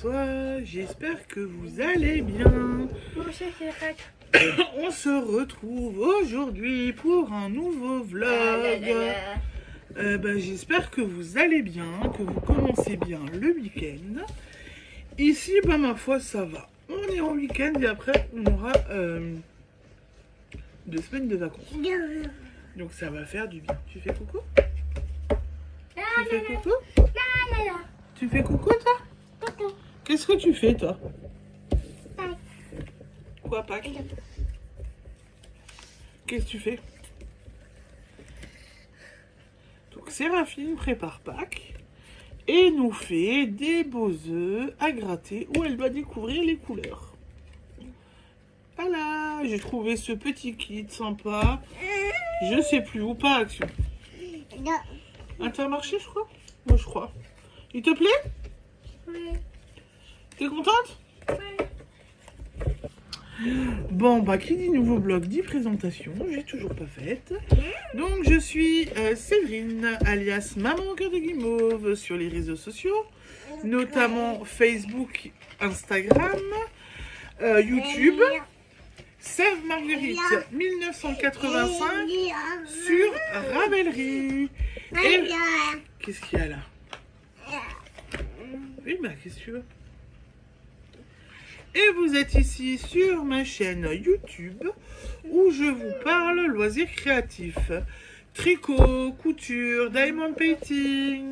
bonsoir, j'espère que vous allez bien. On se retrouve aujourd'hui pour un nouveau vlog. J'espère que vous allez bien, que vous commencez bien le week-end. Ici, ma foi, ça va. On est en week-end et après, on aura 2 semaines de vacances. Donc ça va faire du bien. Tu fais coucou? Tu fais coucou? Tu fais coucou, toi? Qu'est-ce que tu fais, toi? Quoi, Pâques? Qu'est-ce que tu fais? Donc, Séraphine prépare Pâques et nous fait des beaux œufs à gratter où elle doit découvrir les couleurs. Voilà, j'ai trouvé ce petit kit sympa. Je sais plus où, pas Action. Ah, ça a marché, je crois? Moi, je crois. Il te plaît? Oui. T'es contente? Oui. Bon, qui dit nouveau blog dit présentation, j'ai toujours pas faite. Donc, je suis Séverine, alias Maman au cœur de Guimauve, sur les réseaux sociaux, notamment Facebook, Instagram, YouTube, Sève Marguerite 1985 sur Ravelry. Et... Qu'est-ce qu'il y a là? Oui, qu'est-ce que tu veux? Et vous êtes ici sur ma chaîne YouTube où je vous parle loisirs créatifs. Tricot, couture, diamond painting.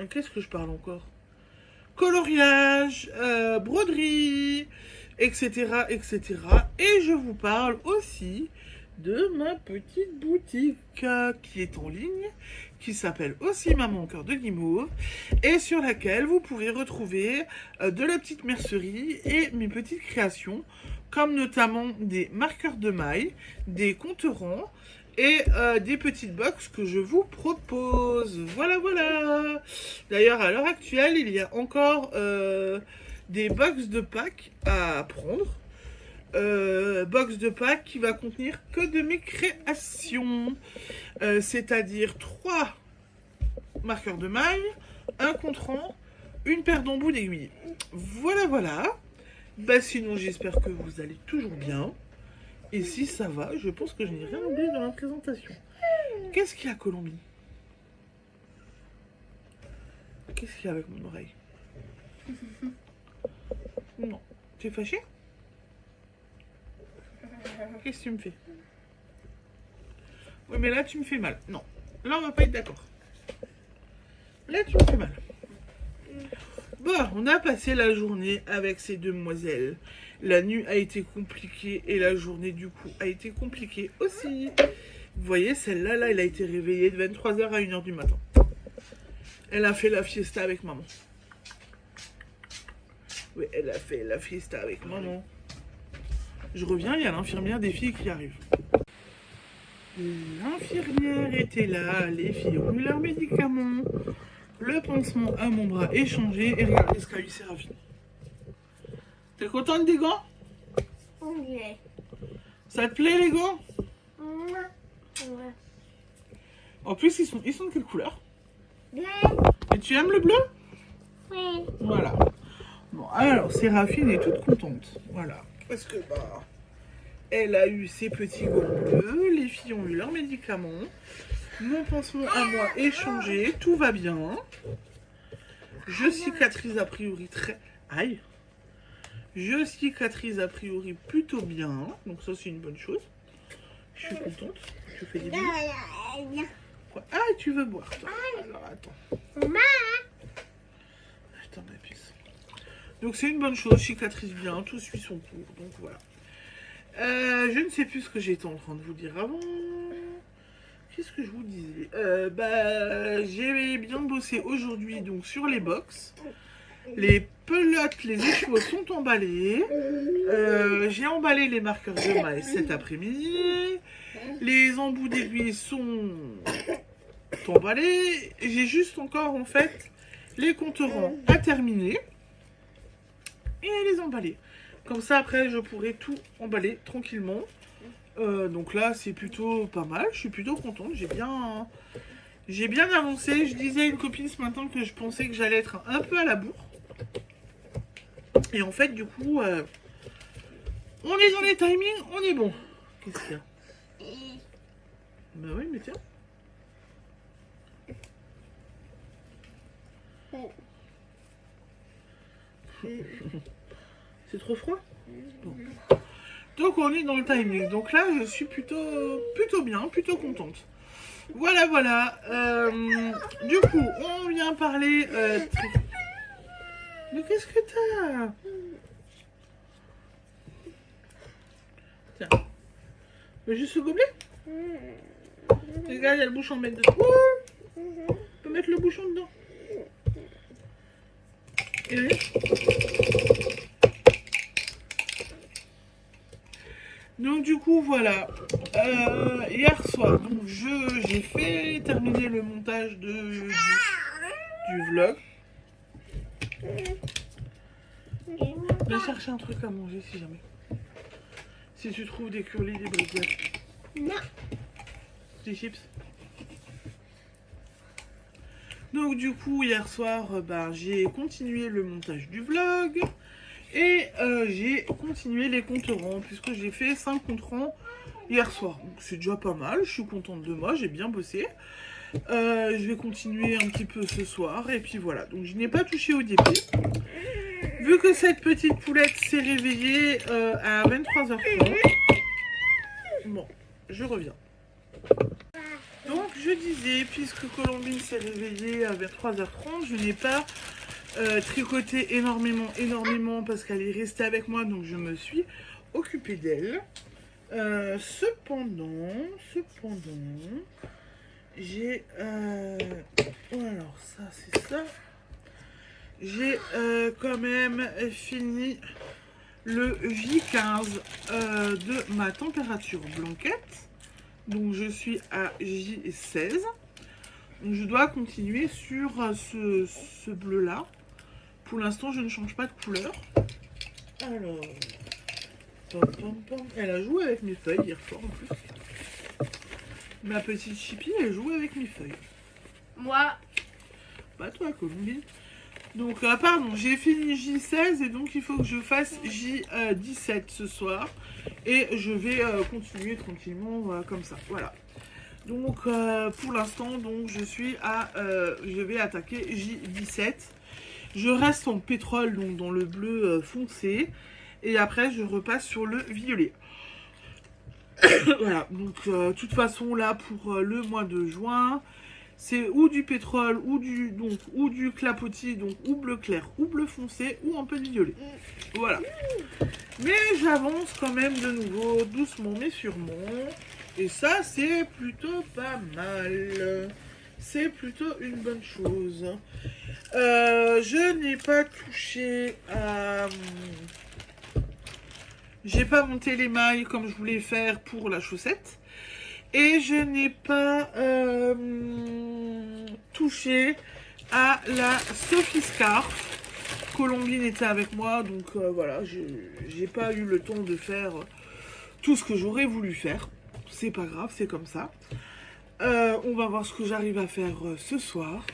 Qu'est-ce que je parle encore? Coloriage, broderie, etc., etc. Et je vous parle aussi de ma petite boutique qui est en ligne, qui s'appelle aussi Maman au cœur de Guimauve, et sur laquelle vous pouvez retrouver de la petite mercerie et mes petites créations, comme notamment des marqueurs de mailles, des compte-ronds et des petites box que je vous propose. Voilà, voilà. D'ailleurs, à l'heure actuelle, il y a encore des box de Pâques à prendre. Box de Pâques qui va contenir que de mes créations, c'est-à-dire 3 marqueurs de mailles, un contre-rang, une paire d'embouts d'aiguilles. Voilà, voilà. Sinon, j'espère que vous allez toujours bien. Et si ça va, je pense que je n'ai rien oublié dans la présentation. Qu'est-ce qu'il y a, Colombie? Qu'est-ce qu'il y a avec mon oreille? Non. Tu es fâché? Qu'est-ce que tu me fais? Oui, mais là, tu me fais mal. Non. Là, on va pas être d'accord. Là, tu me fais mal. Bon, on a passé la journée avec ces demoiselles. La nuit a été compliquée et la journée, du coup, a été compliquée aussi. Vous voyez, celle-là, là, elle a été réveillée de 23h à 1h du matin. Elle a fait la fiesta avec maman. Oui, elle a fait la fiesta avec maman. Je reviens, il y a l'infirmière des filles qui arrive. L'infirmière était là, les filles ont eu leurs médicaments, le pansement à mon bras est changé, et regardez ce qu'a eu Séraphine. T'es contente des gants? Oui. Ça te plaît les gants? Oui. En plus, ils sont de quelle couleur? Bleu. Et tu aimes le bleu? Oui. Voilà. Bon, alors Séraphine est toute contente. Voilà. Parce que elle a eu ses petits gants bleus, les filles ont eu leurs médicaments, mon pansement à moi est changé, tout va bien. Je cicatrise a priori très... Aïe. Je cicatrise a priori plutôt bien, donc ça c'est une bonne chose. Je suis contente. Je fais des bisous. Quoi? Ah, tu veux boire toi? Alors attends. Maman. Attends ma puce. Donc c'est une bonne chose, cicatrise bien, tout suit son cours, donc voilà. Je ne sais plus ce que j'étais en train de vous dire avant. Qu'est-ce que je vous disais? J'ai bien bossé aujourd'hui donc sur les box. Les pelotes, les échevaux sont emballés. J'ai emballé les marqueurs de mailles cet après-midi. Les embouts d'aiguilles sont emballés. J'ai juste encore en fait les compte-ronds à terminer et à les emballer. Comme ça, après, je pourrai tout emballer tranquillement. Donc là, c'est plutôt pas mal. Je suis plutôt contente. J'ai bien avancé. Je disais à une copine ce matin que je pensais que j'allais être un peu à la bourre. Et en fait, du coup, on est dans les timings, on est bon. Qu'est-ce qu'il y a? Bah oui, mais tiens. C'est trop froid? Bon. Donc on est dans le timing. Donc là, je suis plutôt bien, plutôt contente. Voilà, voilà. Du coup, on vient parler... Mais qu'est-ce que t'as? Tiens. Mais juste ce gobelet? Regarde, il y a le bouchon à mettre dedans. On peut mettre le bouchon dedans. Et oui. Donc du coup voilà, hier soir, donc j'ai fait terminer le montage du vlog. Va chercher un truc à manger si jamais. Si tu trouves des curlis, des briquettes. Non. Des chips. Donc du coup hier soir, j'ai continué le montage du vlog. Et j'ai continué les comptes rangs, puisque j'ai fait 5 comptes rangs hier soir. Donc c'est déjà pas mal, je suis contente de moi, j'ai bien bossé. Je vais continuer un petit peu ce soir, et puis voilà. Donc je n'ai pas touché au début. Vu que cette petite poulette s'est réveillée à 23h30. Bon, je reviens. Donc je disais, puisque Colombine s'est réveillée à 23h30, je n'ai pas... tricoté énormément parce qu'elle est restée avec moi, donc je me suis occupée d'elle. Cependant, j'ai alors ça c'est ça. J'ai quand même fini le J15 de ma température blanquette. Donc je suis à J16. Donc je dois continuer sur ce bleu là. Pour l'instant, je ne change pas de couleur. Alors, elle a joué avec mes feuilles hier soir en plus. Ma petite Chippy, elle joue avec mes feuilles. Moi. Pas toi, Colombine. Donc, pardon, j'ai fini J16 et donc il faut que je fasse J17 ce soir. Et je vais continuer tranquillement comme ça. Voilà. Donc, pour l'instant, donc je vais attaquer J17. Je reste en pétrole, donc dans le bleu foncé. Et après, je repasse sur le violet. Voilà, donc de toute façon, là, pour le mois de juin, c'est ou du pétrole, ou du clapotis, donc ou bleu clair, ou bleu foncé, ou un peu de violet. Voilà. Mais j'avance quand même de nouveau, doucement mais sûrement. Et ça, c'est plutôt pas mal. C'est plutôt une bonne chose. Je n'ai pas touché à... J'ai pas monté les mailles comme je voulais faire pour la chaussette. Et je n'ai pas touché à la Sophie Scarf. Colombine était avec moi, donc voilà, j'ai pas eu le temps de faire tout ce que j'aurais voulu faire. C'est pas grave, c'est comme ça. On va voir ce que j'arrive à faire ce soir.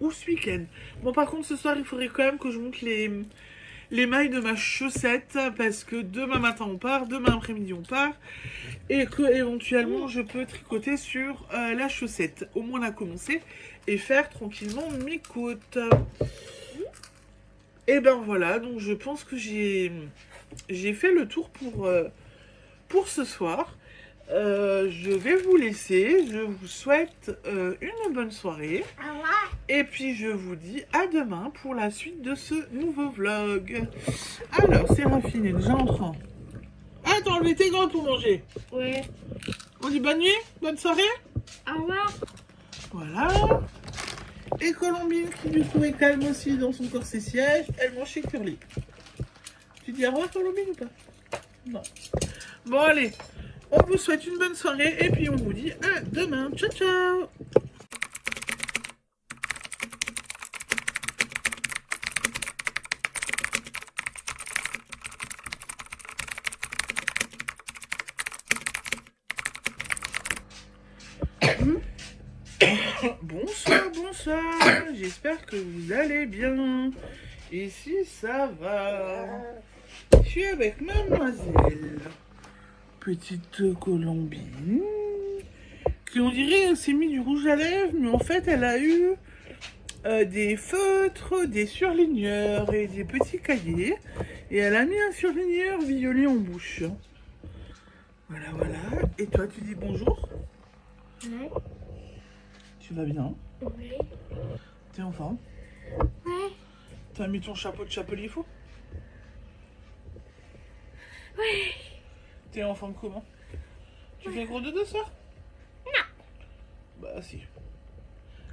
Ou ce week-end. Bon, par contre, ce soir, il faudrait quand même que je monte les mailles de ma chaussette. Parce que demain matin, on part. Demain après-midi, on part. Et que, éventuellement, je peux tricoter sur la chaussette. Au moins, la commencer. Et faire tranquillement mes côtes. Et ben voilà. Donc, je pense que j'ai fait le tour pour ce soir. Je vais vous laisser. Je vous souhaite une bonne soirée. Et puis je vous dis à demain pour la suite de ce nouveau vlog. Alors, Séraphine est déjà en train. Ah, t'as enlevé tes gants pour manger? Oui. On dit bonne nuit, bonne soirée. Au revoir. Voilà. Et Colombine qui du coup est calme aussi dans son corset siège. Elle mange chez Curly. Tu dis au revoir Colombine ou pas? Non. Bon allez. On vous souhaite une bonne soirée et puis on vous dit à demain. Ciao, ciao! Bonsoir, bonsoir. J'espère que vous allez bien. Ici, ça va. Je suis avec mademoiselle. Petite Colombine. Qui, on dirait, elle s'est mis du rouge à lèvres, mais en fait, elle a eu des feutres, des surligneurs et des petits cahiers. Et elle a mis un surligneur violet en bouche. Voilà, voilà. Et toi, tu dis bonjour? Ouais. Tu vas bien? Oui. T'es en forme? Ouais. T'as mis ton chapeau de chapelier fou? Ouais. T'es en forme comment? Tu fais gros dodo ce soir? Non. Bah si.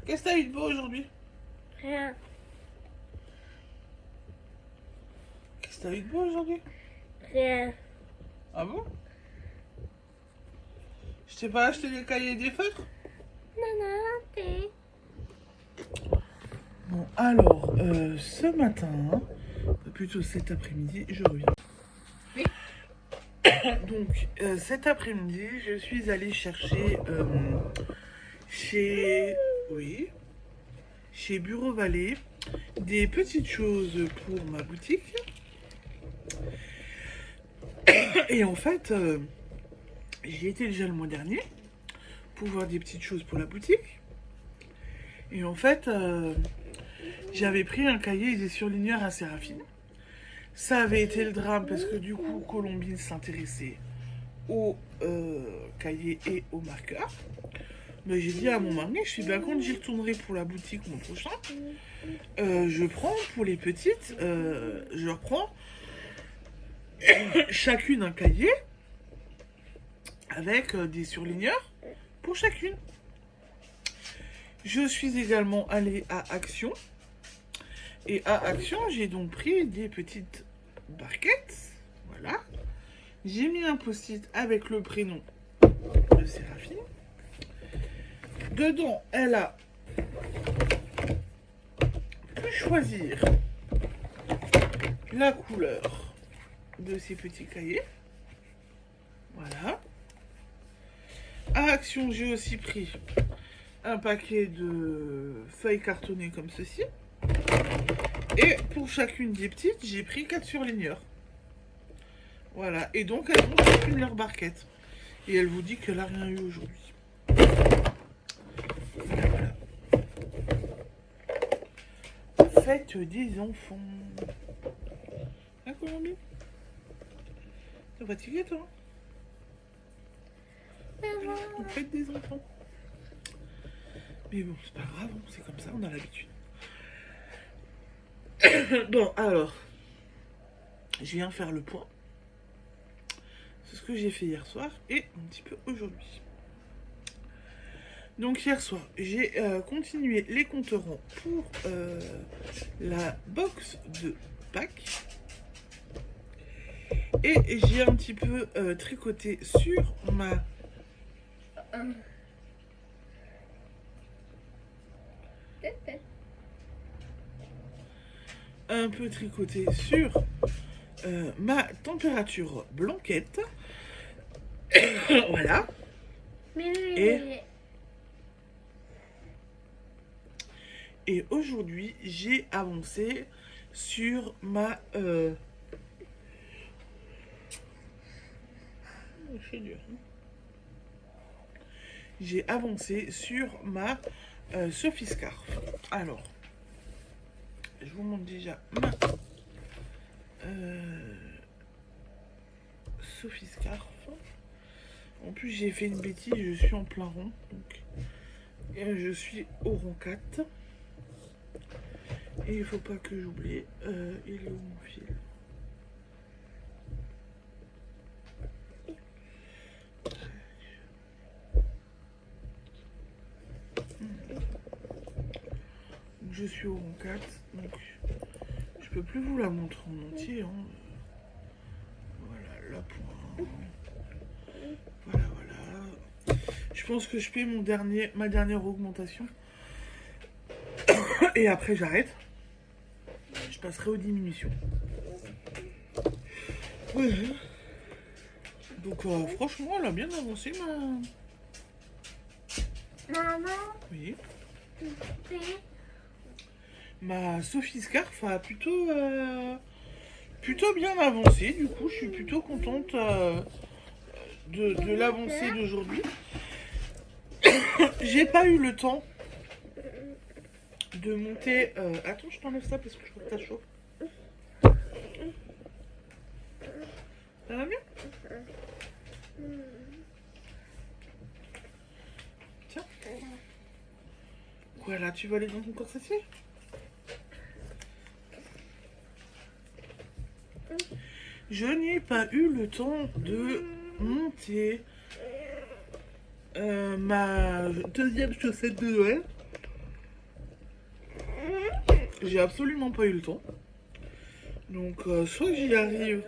Qu'est-ce que t'as eu de beau aujourd'hui? Rien. Qu'est-ce que t'as eu de beau aujourd'hui? Rien. Ah bon? Je t'ai pas acheté des cahiers et des feutres? Non, non, t'es... Bon, alors, ce matin, plutôt cet après-midi, je reviens. Oui. Donc, cet après-midi, je suis allée chercher chez Bureau Vallée des petites choses pour ma boutique. Et en fait, j'y étais déjà le mois dernier pour voir des petites choses pour la boutique. Et en fait, j'avais pris un cahier et des surligneurs assez raffines. Ça avait été le drame parce que du coup, Colombine s'intéressait aux cahiers et aux marqueurs. Mais j'ai dit à mon mari, je suis bien quand j'y retournerai pour la boutique mon prochain. Je prends pour les petites, je reprends chacune un cahier avec des surligneurs pour chacune. Je suis également allée à Action. Et à Action, j'ai donc pris des petites barquettes. Voilà. J'ai mis un post-it avec le prénom de Séraphine. Dedans, elle a pu choisir la couleur de ces petits cahiers. Voilà. À Action, j'ai aussi pris un paquet de feuilles cartonnées comme ceci. Et pour chacune des petites, j'ai pris 4 surligneurs. Voilà. Et donc, elles ont chacune leur barquette. Et elle vous dit qu'elle n'a rien eu aujourd'hui. Voilà, voilà. Fête des enfants. Hein, Colombie? T'es fatiguée, toi? Fête des enfants. Mais bon, c'est pas grave, c'est comme ça, on a l'habitude. Bon, alors, je viens faire le point. C'est ce que j'ai fait hier soir et un petit peu aujourd'hui. Donc hier soir, j'ai continué les compterons pour la box de Pâques. Et j'ai un petit peu tricoté sur ma... un peu tricoté sur ma température blanquette. Voilà. Et aujourd'hui, j'ai avancé sur ma... c'est dur, hein. J'ai avancé sur ma Sophie Scarf. Alors, je vous montre déjà ma Sophie Scarf. En plus, j'ai fait une bêtise, je suis en plein rond. Donc, je suis au rond 4. Et il faut pas que j'oublie. Il est où mon fil? Je suis au rond 4, donc je peux plus vous la montrer en entier. Hein. Voilà, là pour... Voilà, voilà. Je pense que je paie ma dernière augmentation. Et après j'arrête. Je passerai aux diminutions. Ouais. Donc franchement, elle a bien avancé ma... Maman, Oui. Ma Sophie Scarf a plutôt bien avancé. Du coup, je suis plutôt contente de l'avancée d'aujourd'hui. J'ai pas eu le temps de monter. Attends, je t'enlève ça parce que je crois que t'as chaud. Ça va mieux? Tiens. Quoi là, tu vas aller dans ton corsetier? Je n'ai pas eu le temps de monter ma deuxième chaussette de Noël. J'ai absolument pas eu le temps. Donc, soit j'y arrive.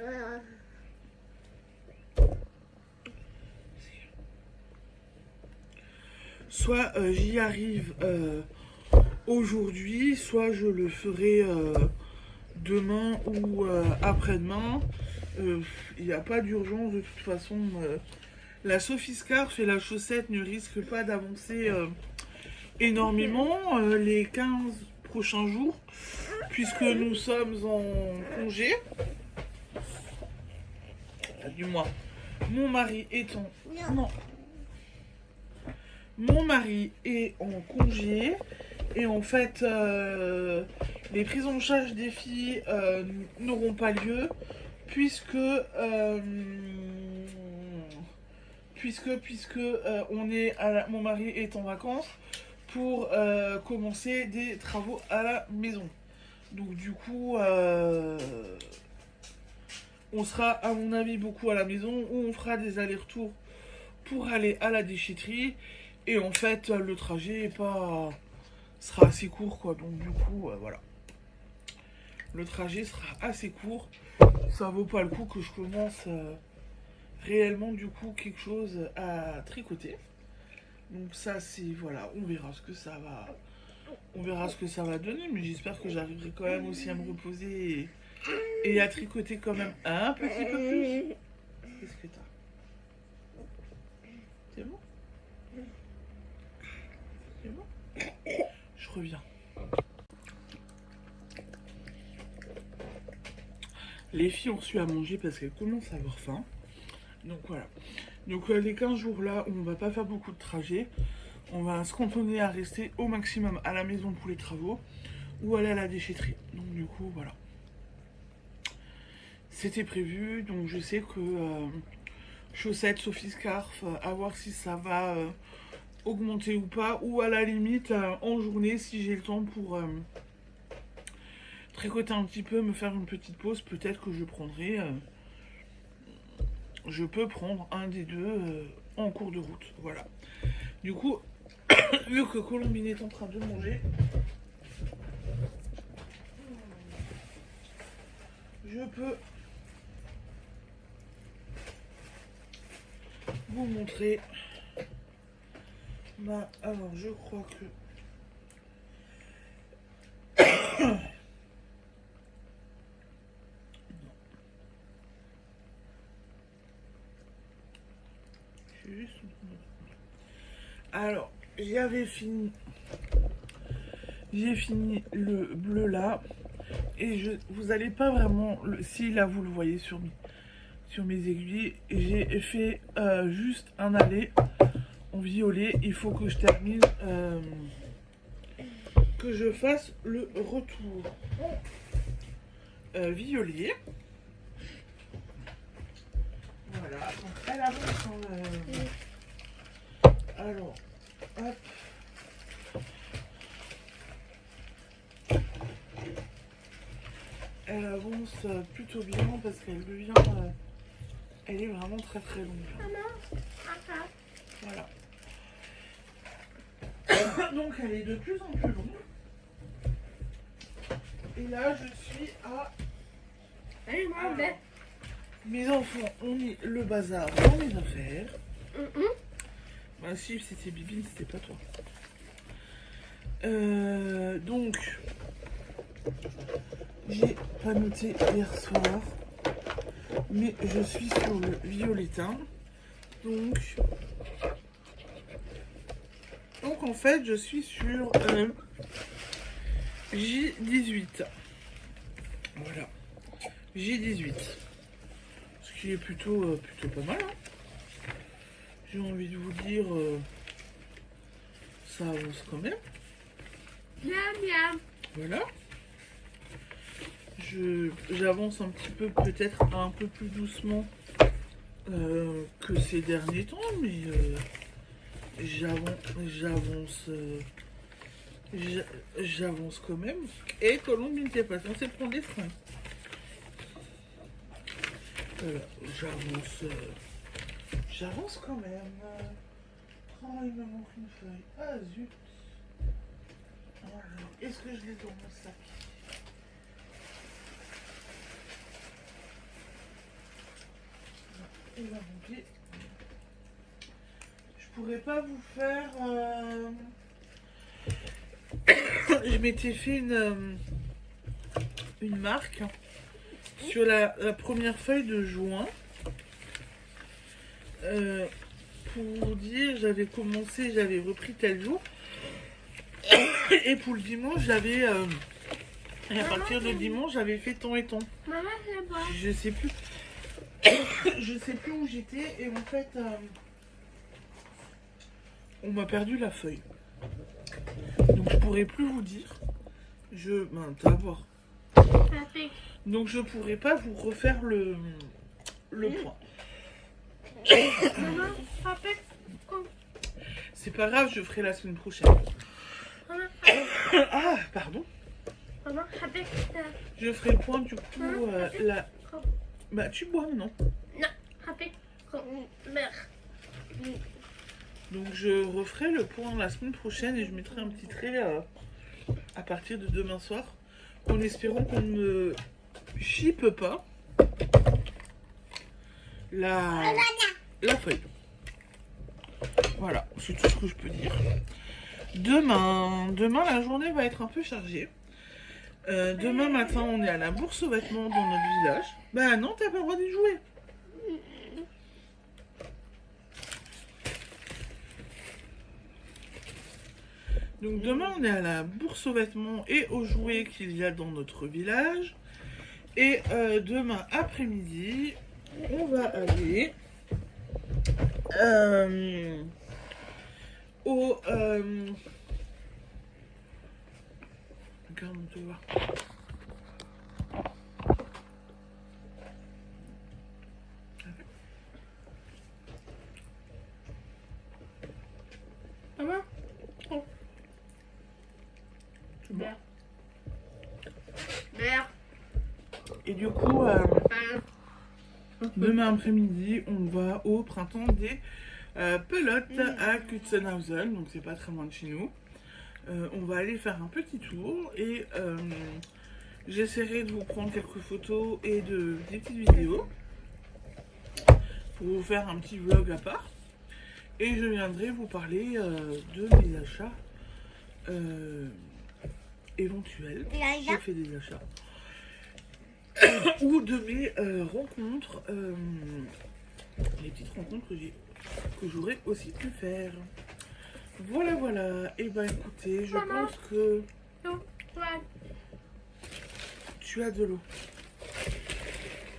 Soit j'y arrive aujourd'hui, soit je le ferai demain ou après-demain. Il n'y a pas d'urgence de toute façon. La Sophie Scarf et la chaussette ne risquent pas d'avancer énormément les 15 prochains jours, puisque nous sommes en congé. Du moins, mon mari est en... Non. Mon mari est en congé et en fait les prises en charge des filles n'auront pas lieu puisque on est mon mari est en vacances pour commencer des travaux à la maison. Donc du coup on sera à mon avis beaucoup à la maison où on fera des allers-retours pour aller à la déchetterie. Et en fait, le trajet sera assez court, quoi. Donc, du coup, voilà. Le trajet sera assez court. Ça vaut pas le coup que je commence réellement, du coup, quelque chose à tricoter. Donc, ça, c'est... Voilà, on verra ce que ça va... On verra ce que ça va donner. Mais j'espère que j'arriverai quand même aussi à me reposer et à tricoter quand même un petit peu plus. Qu'est-ce que t'as? C'est bon? Je reviens. Les filles ont reçu à manger parce qu'elles commencent à avoir faim. Donc voilà. Donc les 15 jours là, on ne va pas faire beaucoup de trajets. On va se cantonner à rester au maximum à la maison pour les travaux ou aller à la déchetterie. Donc du coup, voilà. C'était prévu. Donc je sais que chaussettes, Sophie Scarf, à voir si ça va... augmenter ou pas, ou à la limite en journée si j'ai le temps pour tricoter un petit peu, me faire une petite pause, peut-être que je prendrai je peux prendre un des deux en cours de route, voilà. Du coup vu que Colombine est en train de manger, je peux vous montrer. Bah, alors je crois que non. Je suis juste... Alors, j'ai fini le bleu là et vous allez pas vraiment si là vous le voyez sur mes aiguilles, j'ai fait juste un aller en violet. Il faut que je termine que je fasse le retour violet. Voilà, donc elle avance alors hop. Elle avance plutôt bien parce qu'elle devient elle est vraiment très très longue. Voilà. Donc elle est de plus en plus longue. Et là je suis à... Alors, mes enfants ont mis le bazar dans mes affaires. Bah si c'était Bibine, c'était pas toi. Donc j'ai pas noté hier soir, mais je suis sur le violetin. Donc Donc en fait, je suis sur J18. Voilà. J18. Ce qui est plutôt pas mal. Hein. J'ai envie de vous dire, ça avance quand même. Bien, bien. Voilà. J'avance un petit peu, peut-être un peu plus doucement que ces derniers temps, mais j'avance quand même. Et Colombe n'était pas censé prendre des freins. Voilà, j'avance quand même. Oh, il me manque une feuille. Ah zut. Alors, est-ce que je l'ai dans mon sac? Il va manquer. Je pourrais pas vous faire. Je m'étais fait une marque sur la première feuille de juin. Pour vous dire, j'avais commencé, j'avais repris tel jour. Et pour le dimanche, j'avais. Et à partir de dimanche, j'avais fait temps et temps. Maman, c'est bon. Je sais plus. Je sais plus où j'étais. Et en fait, on m'a perdu la feuille. Donc je pourrais plus vous dire. D'abord. Donc je pourrais pas vous refaire le point. Maman, papa. C'est pas grave, je ferai la semaine prochaine. Ah, pardon. Maman, papa. Je ferai le point du coup. Bah, tu bois maintenant. Non, papa. Mère. Donc je referai le point la semaine prochaine et je mettrai un petit trait à partir de demain soir. En espérant qu'on ne chipe pas la feuille. Voilà, c'est tout ce que je peux dire. Demain, la journée va être un peu chargée. Demain matin, on est à la bourse aux vêtements dans notre village. Bah non, t'as pas le droit d'y jouer. Donc demain, on est à la bourse aux vêtements et aux jouets qu'il y a dans notre village. Et demain après-midi, on va aller au... Regarde, on te voit. Maman. Merde. Mère. Et du coup, demain après-midi, on va au printemps des pelotes à Kutzenhausen, donc c'est pas très loin de chez nous. On va aller faire un petit tour et j'essaierai de vous prendre quelques photos et des petites vidéos pour vous faire un petit vlog à part. Et je viendrai vous parler de mes achats éventuels. J'ai fait des achats. Ou de mes rencontres, les petites rencontres que j'aurais aussi pu faire. Voilà, voilà. Et ben écoutez, je pense que tu as de l'eau.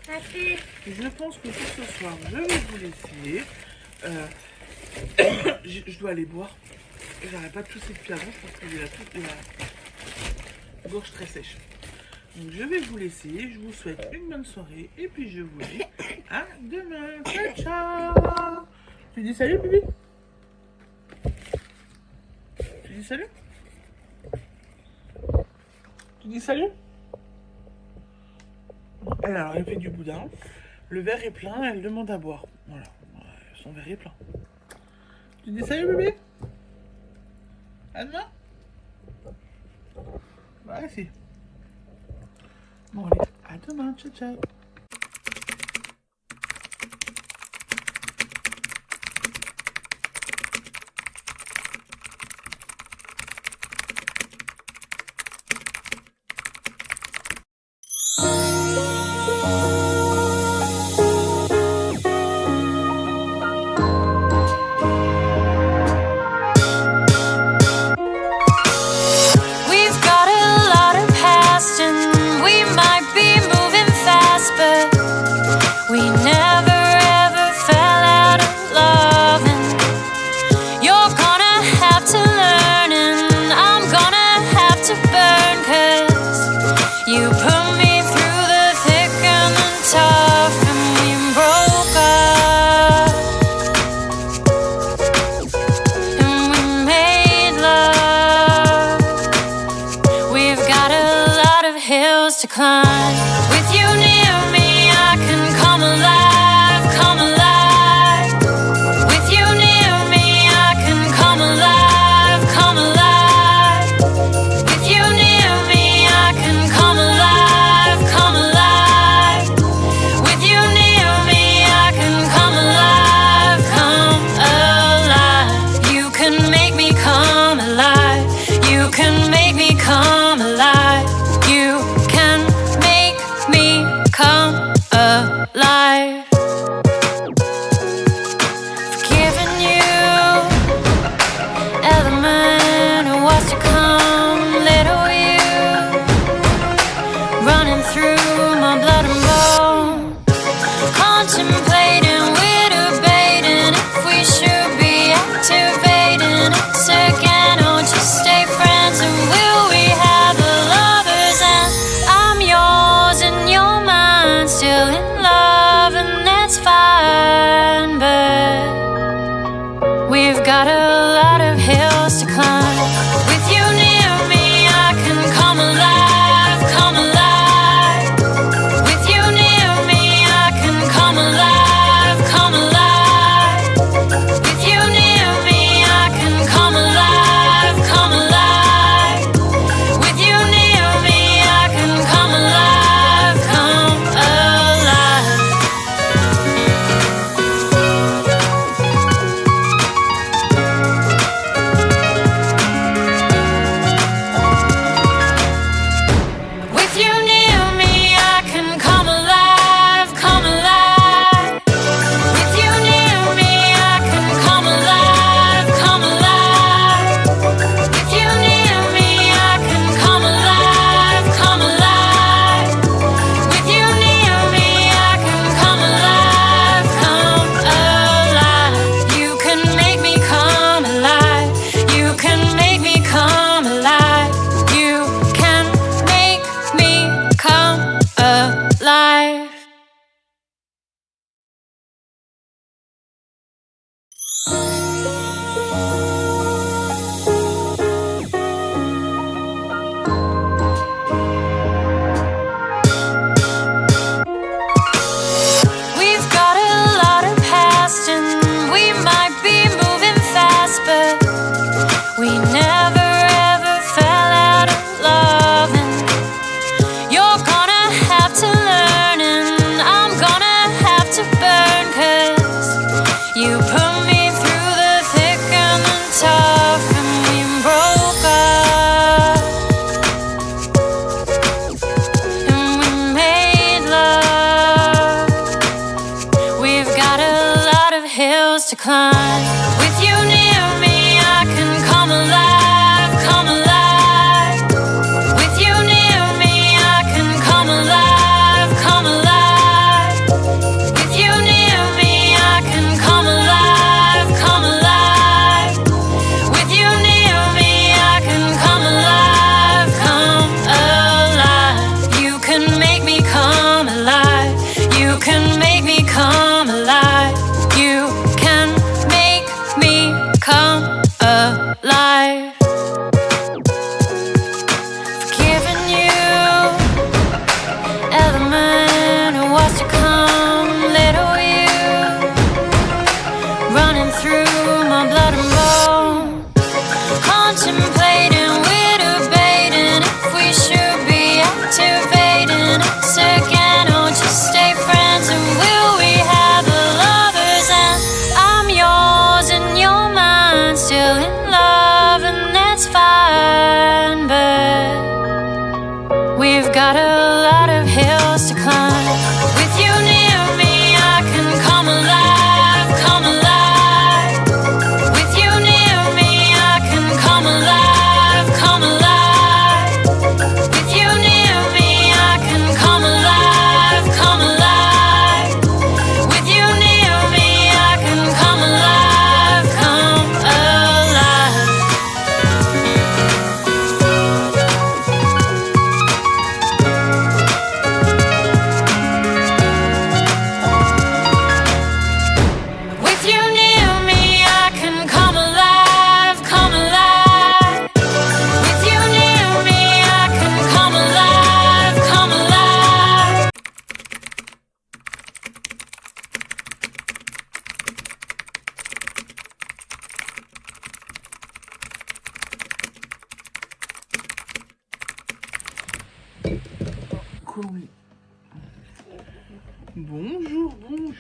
Merci. Je pense que pour ce soir, je vais vous laisser. Je dois aller boire. J'arrête pas de tousser depuis avant parce que j'ai la gorge très sèche. Donc je vais vous laisser. Je vous souhaite une bonne soirée. Et puis je vous dis à demain. Ciao, ciao. Tu dis salut, bébé? Tu dis salut? Tu dis salut? Alors, elle fait du boudin. Le verre est plein, elle demande à boire. Voilà, son verre est plein. Tu dis salut, bébé? À demain? Voilà, si. Bon, allez, à demain, ciao, ciao. to climb. With you near me, I can come alive, come alive. With you near me, I can come alive, come alive. With you near me, I can come alive, come alive. With you near me, I can come alive, come alive. You can make me come alive. You can make me come alive. You can make me come alive. Forgiving you, element of what's to come. Little you, running through my blood and bone. Contemplating, we're debating if we should be activating it again or just stay friends. And will we have a lover's end? I'm yours and you're mine, still in love, and that's fine. But we've got a lot of hills to climb. With you near me, I can come alive, come alive. With you near me, I can come alive, come alive. With you near me, I can come alive, come alive. With you near me, I can come alive, come alive. With you near me, I can come alive, come alive. With you near me, I can come alive, come alive. With you near me, I can come alive, come alive. With you near me, I can come alive, come alive. You can make me come alive. You can make me come alive. You can make me come alive. We've got a lot of past and we might be moving fast, but we never ever fell out of love. And you're gonna have to learn and I'm gonna have to burn, 'cause you put me through the thick and the tough, and we broke up and we made love. We've got a lot of hills to climb. With you near me, I can come alive, come alive. With you near me, I can come alive, come alive. With you near me, I can come alive, come alive. With you near me, I can come alive, come alive. You can make me come alive. You can make me come alive. You can make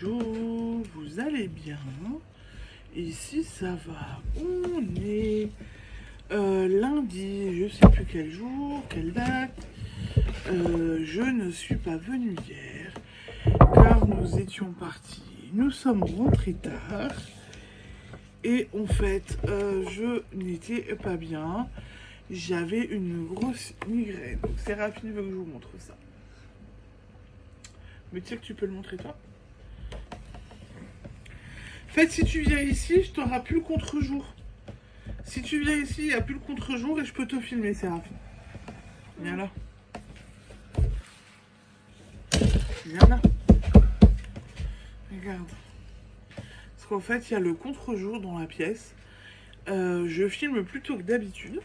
bonjour, vous allez bien? Ici ça va, on est lundi, je sais plus quel jour, quelle date. Je ne suis pas venue hier car nous étions partis, nous sommes rentrés tard et en fait je n'étais pas bien, j'avais une grosse migraine. Donc Séraphine veut que je vous montre ça. Mais tu sais que tu peux le montrer toi? En fait, si tu viens ici, je t'aurai plus le contre-jour. Si tu viens ici, il n'y a plus le contre-jour et je peux te filmer, Séraphine. Viens là. Viens là. Regarde. Parce qu'en fait, il y a le contre-jour dans la pièce. Je filme plus tôt que d'habitude.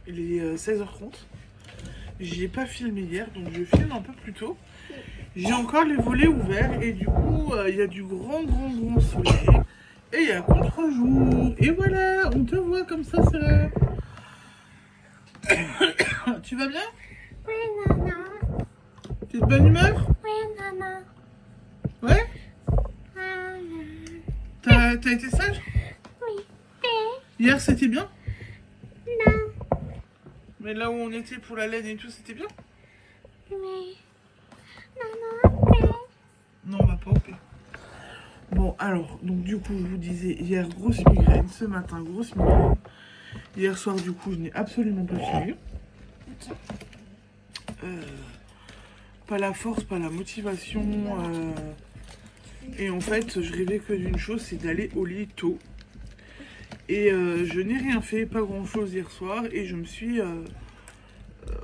Il est 16h30. J'ai pas filmé hier, donc je filme un peu plus tôt. J'ai encore les volets ouverts et du coup, il y a du grand soleil. Et il y a contre-jour. Et voilà, on te voit comme ça, c'est vrai. Tu vas bien? Oui, maman. T'es de bonne humeur? Oui, maman. Ouais? Maman. T'as été sage? Oui. Hier, c'était bien? Non. Mais là où on était pour la laine et tout, c'était bien? Oui. Maman. Non, on va pas au P. Bon, alors, donc du coup, je vous disais, hier, grosse migraine. Ce matin, grosse migraine. Hier soir, du coup, je n'ai absolument pas filmé. Pas la force, pas la motivation. Et en fait, je rêvais que d'une chose, c'est d'aller au lit tôt. Et je n'ai rien fait, pas grand chose hier soir. Et je me suis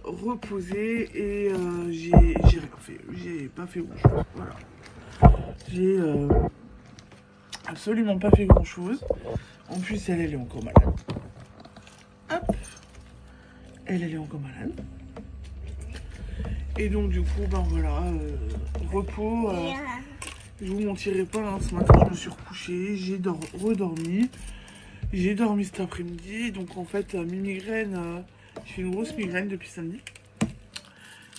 reposée et j'ai rien fait. J'ai pas fait grand chose. Voilà. J'ai absolument pas fait grand chose. En plus, elle est encore malade. Hop. Elle est encore malade. Et donc, du coup, ben voilà, repos. Je vous mentirai pas, hein, ce matin, je me suis recouchée, j'ai redormi. J'ai dormi cet après-midi. Donc, en fait, mes migraines, j'ai une grosse migraine depuis samedi.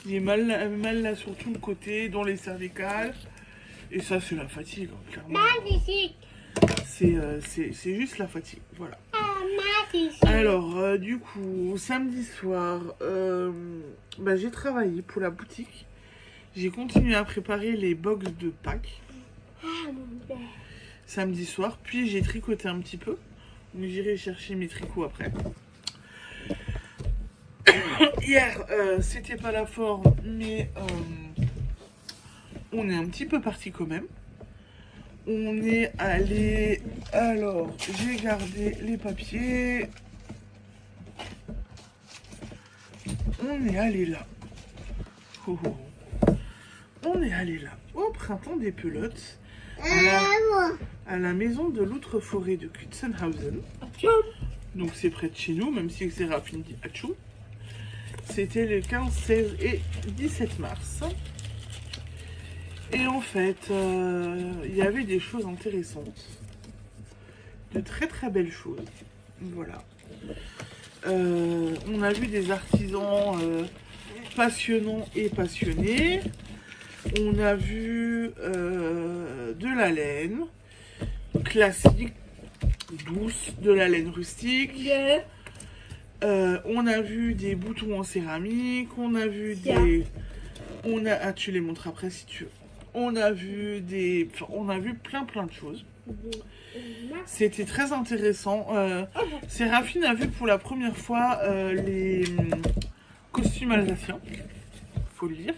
J'ai mal là sur tout le côté, dans les cervicales. Et ça, c'est la fatigue, hein, clairement. Magnifique. C'est juste la fatigue, voilà. Magnifique. Alors, du coup, samedi soir, bah, j'ai travaillé pour la boutique. J'ai continué à préparer les box de Pâques. Samedi soir, puis j'ai tricoté un petit peu. Donc j'irai chercher mes tricots après. Hier, c'était pas la forme, mais on est un petit peu parti quand même. On est allé... Alors, j'ai gardé les papiers. On est allé là. Oh, oh. On est allé là, au printemps des pelotes, à la maison de l'Outre-Forêt de Kutzenhausen. Donc c'est près de chez nous, même si Séraphine dit Atchou. C'était le 15, 16 et 17 mars. Et en fait, il y avait des choses intéressantes. De très très belles choses. Voilà. On a vu des artisans passionnants et passionnés. On a vu de la laine classique, douce, de la laine rustique. On a vu des boutons en céramique. On a vu des... Ah, tu les montres après si tu veux. On a vu des... Enfin, on a vu plein de choses. C'était très intéressant. Séraphine a vu pour la première fois les costumes alsaciens. Faut le dire.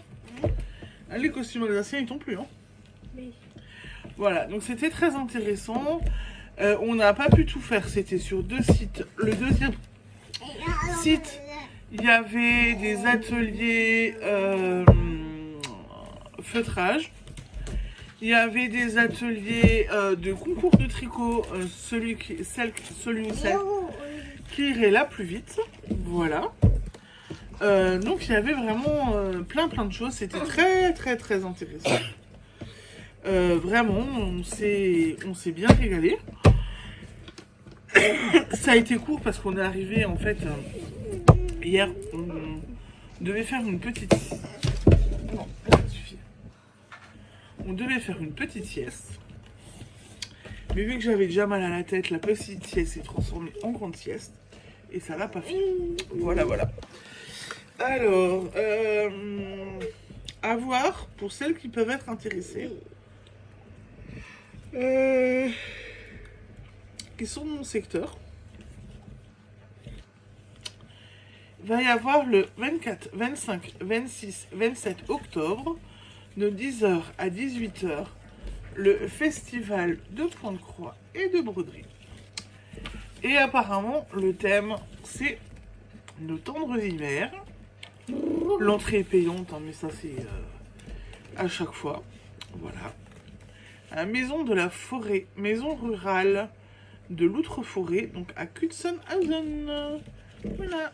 Les costumes alsaciens, ils tombent plus, hein. Oui. Voilà, donc c'était très intéressant. On n'a pas pu tout faire, c'était sur 2 sites. Le deuxième site, il y avait des ateliers feutrage. Il y avait des ateliers de concours de tricot, celui ou celle qui irait là plus vite. Voilà. Donc il y avait vraiment plein de choses. C'était très intéressant. Vraiment, on s'est bien régalé. Ça a été court parce qu'on est arrivé en fait hier. On devait faire une petite... Non, ça suffit. On devait faire une petite sieste. Mais vu que j'avais déjà mal à la tête, la petite sieste s'est transformée en grande sieste. Et ça l'a pas fait. Voilà, voilà. Alors, à voir pour celles qui peuvent être intéressées. Qui sont de mon secteur. Il va y avoir le 24, 25, 26, 27 octobre, de 10h à 18h, le festival de Pointe-Croix et de broderie. Et apparemment, le thème, c'est nos tendres hivers. L'entrée est payante, hein, mais ça c'est à chaque fois. Voilà. La maison de la forêt, maison rurale de l'Outre-Forêt, donc à Kutsenhausen. Voilà.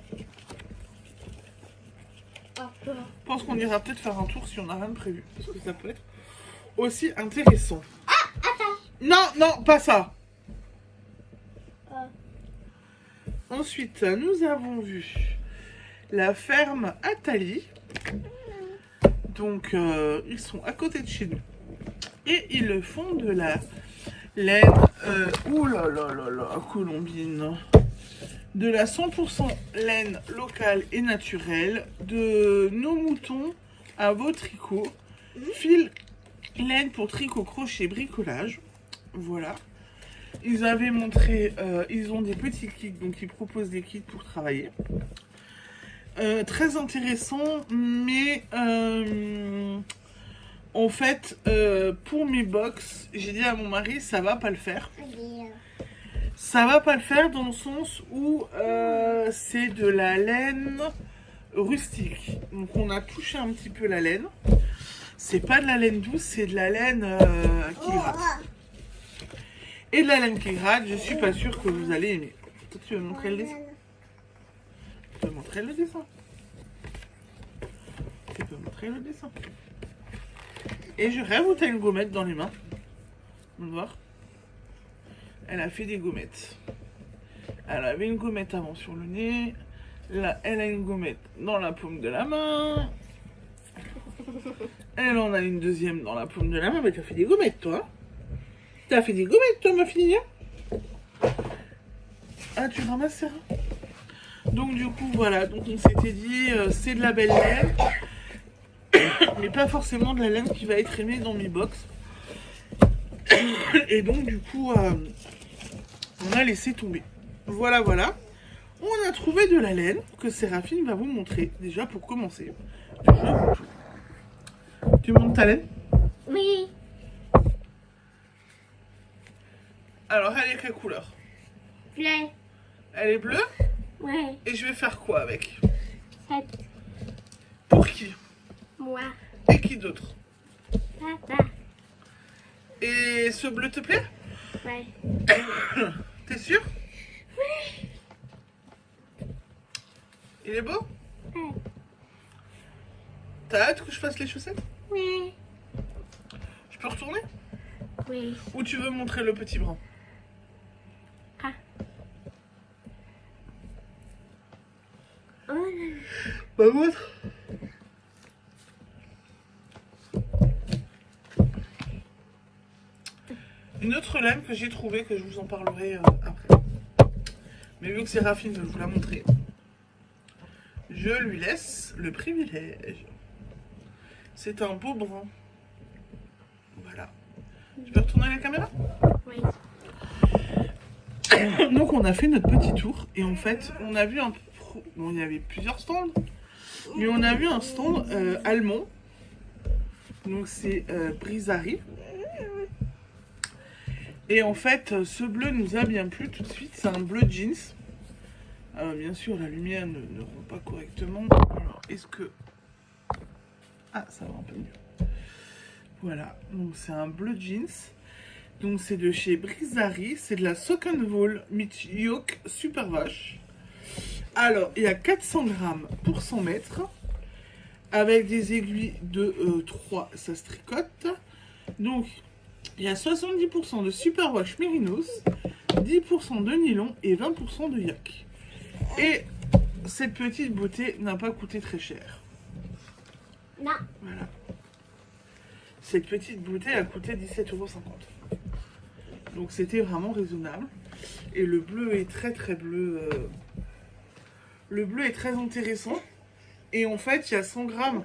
Je pense qu'on ira peut-être faire un tour si on n'a rien de prévu. Parce que ça peut être aussi intéressant. Non, non, pas ça. Ensuite, nous avons vu la ferme Attali. Donc, ils sont à côté de chez nous. Et ils font de la laine. Ouh là là là là, colombine. De la 100% laine locale et naturelle. De nos moutons à vos tricots. Fil laine pour tricot, crochet, bricolage. Voilà. Ils avaient montré, ils ont des petits kits, donc ils proposent des kits pour travailler. Très intéressant, mais en fait, pour mes box, j'ai dit à mon mari, ça va pas le faire. Ça va pas le faire dans le sens où c'est de la laine rustique. Donc on a touché un petit peu la laine. C'est pas de la laine douce, c'est de la laine qui gratte. Et de la laine qui gratte, je suis pas sûre que vous allez aimer. Toi, tu veux montrer le dessin? Tu peux montrer le dessin. Tu peux montrer le dessin. Et je rêve où tu as une gommette dans les mains. On va voir. Elle a fait des gommettes. Elle avait une gommette avant sur le nez. Là, elle a une gommette dans la paume de la main. Elle en a une deuxième dans la paume de la main. Mais tu as fait des gommettes, toi. T'as fait des gommettes, toi, ma fille. Ah, tu ramasses ça? Donc, du coup, voilà. Donc, on s'était dit, c'est de la belle laine. Mais pas forcément de la laine qui va être aimée dans mes box. Et donc, du coup, on a laissé tomber. Voilà, voilà. On a trouvé de la laine que Séraphine va vous montrer. Déjà, pour commencer. Tu montes ta laine? Oui. Alors, elle est quelle couleur? Bleu. Elle est bleue? Ouais. Et je vais faire quoi avec? Cette. Pour qui? Moi. Et qui d'autre? Papa. Et ce bleu te plaît? Ouais. T'es sûr? Oui. Il est beau? Ouais. T'as hâte que je fasse les chaussettes? Oui. Je peux retourner? Oui. Ou tu veux montrer le petit brin? Ah. Oh là. Bah montre. Une autre laine que j'ai trouvée, que je vous en parlerai après. Mais vu que Séraphine veut vous la montrer, je lui laisse le privilège. C'est un beau brun. Voilà. Tu peux retourner à la caméra? Oui. Donc on a fait notre petit tour et en fait on a vu un... Bon, il y avait plusieurs stands, mais on a vu un stand allemand. Donc c'est Brisari. Et en fait ce bleu nous a bien plu tout de suite. C'est un bleu jeans. Bien sûr la lumière ne rend pas correctement. Alors est-ce que... Ah, ça va un peu mieux. Voilà, donc c'est un bleu jeans. Donc c'est de chez Brisari, c'est de la Sockenwool Meat Yoke Super Vache. Alors, il y a 400 grammes pour 100 mètres. Avec des aiguilles de 3, ça se tricote. Donc, il y a 70% de Super Wash Mérinos, 10% de nylon et 20% de yak. Et cette petite beauté n'a pas coûté très cher. Non. Voilà. Cette petite bouteille a coûté 17,50 €. Donc c'était vraiment raisonnable. Et le bleu est très très bleu. Le bleu est très intéressant. Et en fait, il y a 100 grammes.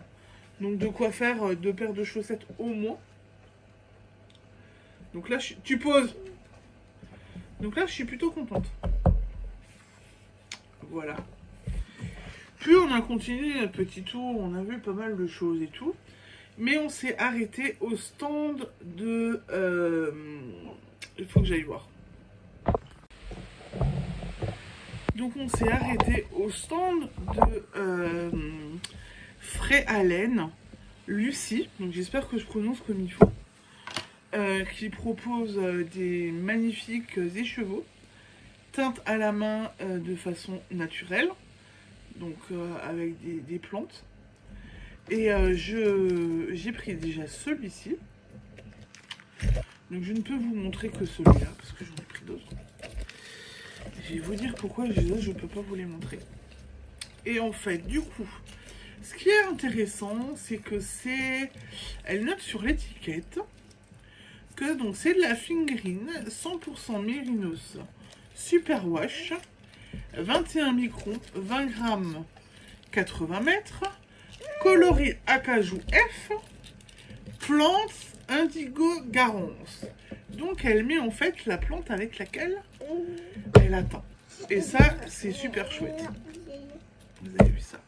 Donc de quoi faire 2 paires de chaussettes au moins. Donc là, tu poses. Donc là, je suis plutôt contente. Voilà. Puis on a continué notre petit tour. On a vu pas mal de choses et tout. Mais on s'est arrêté au stand de... il faut que j'aille voir. Donc on s'est arrêté au stand de Frais à laine, Lucie. Donc j'espère que je prononce comme il faut. Qui propose des magnifiques écheveaux. Teintes à la main de façon naturelle. Donc avec des plantes. Et j'ai pris déjà celui-ci. Donc je ne peux vous montrer que celui-là parce que j'en ai pris d'autres. Je vais vous dire pourquoi je ne peux pas vous les montrer. Et en fait, du coup, ce qui est intéressant, c'est que c'est... Elle note sur l'étiquette que donc c'est de la fingerine 100% mérinos super wash, 21 microns, 20 grammes, 80 mètres, coloris acajou F, plante indigo garance. Donc elle met en fait la plante avec laquelle elle atteint. Et ça, c'est super chouette. Vous avez vu ça?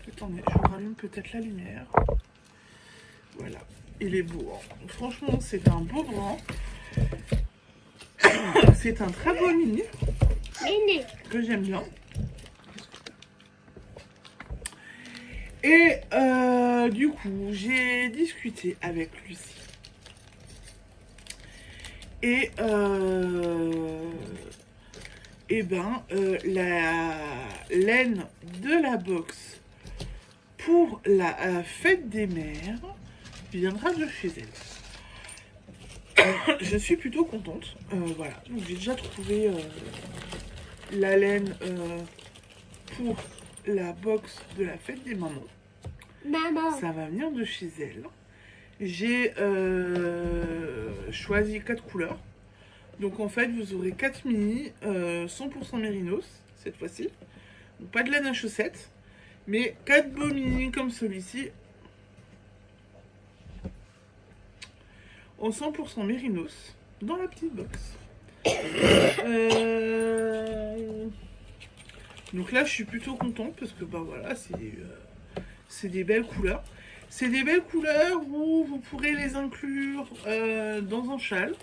Attendez, je vous rallume peut-être la lumière. Voilà. Il est beau. Hein. Franchement, c'est un beau brun. C'est un très beau mini. Que j'aime bien. Et du coup, j'ai discuté avec Lucie. Et la laine de la box pour la fête des mères viendra de chez elle. Je suis plutôt contente. Voilà, donc j'ai déjà trouvé la laine pour la box de la fête des mamans. Maman. Ça va venir de chez elle. J'ai choisi 4 couleurs. Donc en fait, vous aurez 4 mini 100% mérinos cette fois-ci. Donc pas de laine à chaussettes, mais 4 beaux mini comme celui-ci en 100% mérinos dans la petite box. Donc là, je suis plutôt contente parce que bah voilà, c'est des belles couleurs. C'est des belles couleurs où vous pourrez les inclure dans un châle.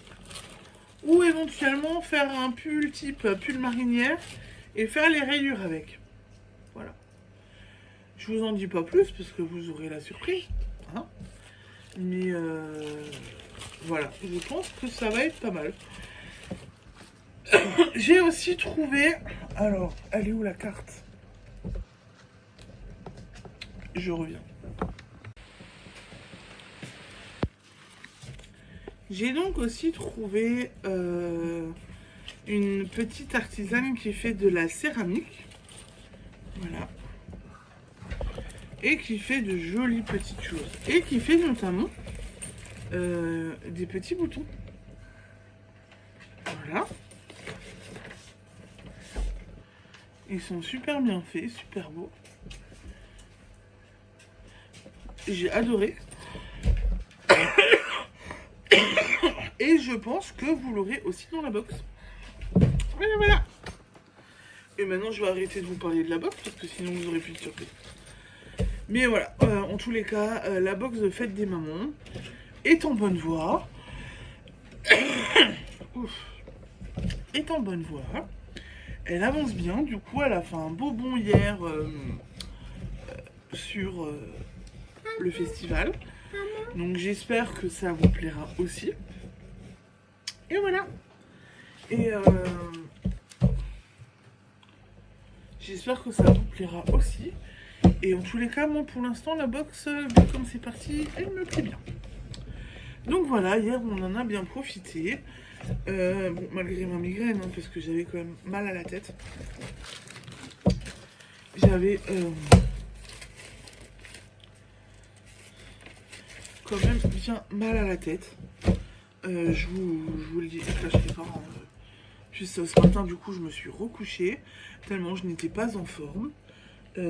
Ou éventuellement faire un pull type pull marinière et faire les rayures avec. Voilà. Je vous en dis pas plus parce que vous aurez la surprise. Hein, mais voilà, je pense que ça va être pas mal. J'ai aussi trouvé... Alors, elle est où la carte? Je reviens. J'ai donc aussi trouvé une petite artisane qui fait de la céramique. Voilà. Et qui fait de jolies petites choses. Et qui fait notamment des petits boutons. Voilà. Ils sont super bien faits, super beaux. J'ai adoré. Et je pense que vous l'aurez aussi dans la box. Voilà, voilà. Et maintenant, je vais arrêter de vous parler de la box parce que sinon, vous aurez plus de surprise. Mais voilà, en tous les cas, la box de fête des mamans est en bonne voie. Ouf. Est en bonne voie. Elle avance bien. Du coup, elle a fait un beau bond hier sur le festival. Donc, j'espère que ça vous plaira aussi. Et voilà. Et j'espère que ça vous plaira aussi. Et en tous les cas, moi pour l'instant, la box, comme c'est parti, elle me plaît bien. Donc voilà, hier on en a bien profité. Bon, malgré ma migraine, hein, parce que j'avais quand même mal à la tête. J'avais quand même bien mal à la tête. Je vous le dis, je cacherai pas. Juste ce matin, du coup, je me suis recouchée tellement je n'étais pas en forme.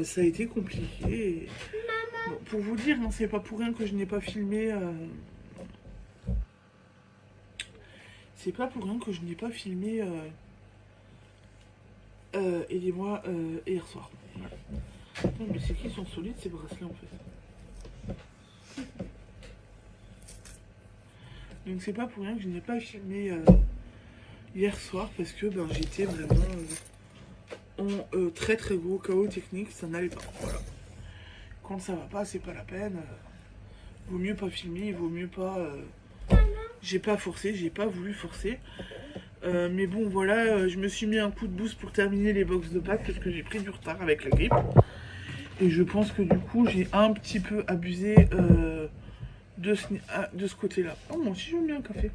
Ça a été compliqué. Bon, pour vous dire, hein, c'est pas pour rien que je n'ai pas filmé. C'est pas pour rien que je n'ai pas filmé. Aidez-moi hier soir. Voilà. Non, mais c'est qu'ils sont solides ces bracelets en fait. Donc c'est pas pour rien que je n'ai pas filmé hier soir parce que ben, j'étais vraiment en très très gros chaos technique, ça n'allait pas. Voilà. Quand ça va pas, c'est pas la peine. Vaut mieux pas filmer, vaut mieux pas. J'ai pas forcé, j'ai pas voulu forcer. Mais bon voilà, je me suis mis un coup de boost pour terminer les box de Pâques parce que j'ai pris du retard avec la grippe. Et je pense que du coup j'ai un petit peu abusé de ce côté-là. Oh moi aussi j'aime bien un café.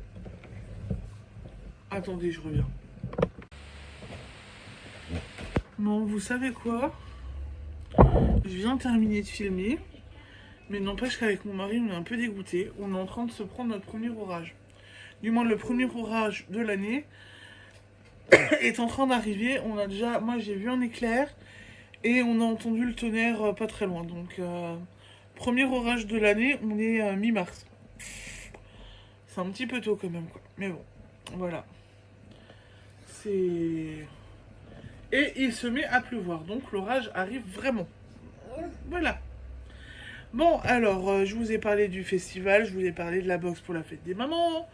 Attendez, je reviens. Bon, vous savez quoi? Je viens de terminer de filmer. Mais n'empêche qu'avec mon mari on est un peu dégoûté. On est en train de se prendre notre premier orage. Du moins le premier orage de l'année est en train d'arriver. On a déjà, moi j'ai vu un éclair et on a entendu le tonnerre pas très loin. Donc premier orage de l'année, on est mi-mars. C'est un petit peu tôt quand même quoi. Mais bon, voilà. C'est... Et il se met à pleuvoir, donc l'orage arrive vraiment. Voilà. Bon, alors, je vous ai parlé du festival, je vous ai parlé de la boxe pour la fête des mamans.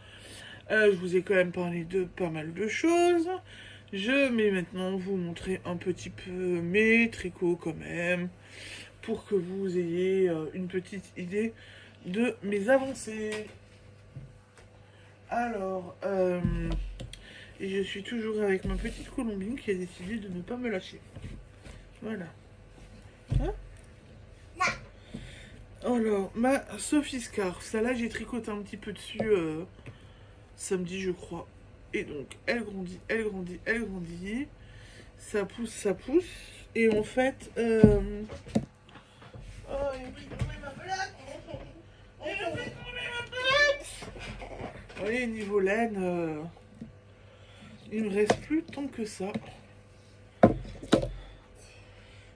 Je vous ai quand même parlé de pas mal de choses. Je vais maintenant vous montrer un petit peu mes tricots quand même, pour que vous ayez une petite idée de mes avancées. Alors, et je suis toujours avec ma petite colombine qui a décidé de ne pas me lâcher. Voilà. Hein? Alors, ma Sophie Scarf, celle-là j'ai tricoté un petit peu dessus samedi je crois. Et donc, elle grandit, elle grandit, elle grandit. Ça pousse, ça pousse. Et en fait... Oh, il a pris tomber ma pelote. Il a pris tomber ma pelote. Vous voyez, niveau laine, il me reste plus tant que ça.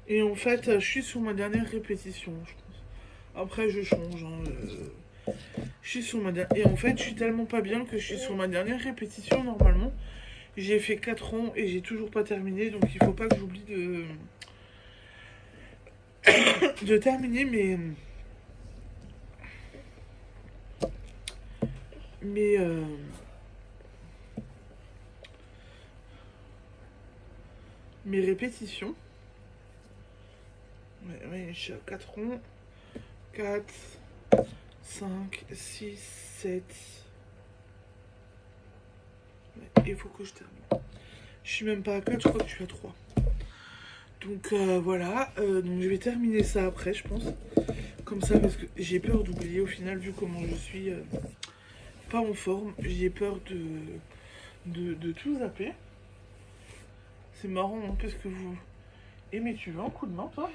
Et en fait, je suis sur ma dernière répétition, je pense. Après, je change. Hein, je suis sur ma dernière... Et en fait, je suis tellement pas bien que je suis sur ma dernière répétition, normalement. J'ai fait 4 ans et j'ai toujours pas terminé. Donc, il faut pas que j'oublie de terminer mes répétitions. Ouais, je suis à 4 ans. 4, 5, 6, 7. Ouais, il faut que je termine. Je suis même pas à 4, je crois que je suis à 3. Donc voilà, donc je vais terminer ça après, je pense. Comme ça, parce que j'ai peur d'oublier au final, vu comment je suis pas en forme. J'ai peur de tout zapper. C'est marrant, hein, parce que vous... Eh mais tu veux un coup de main, toi?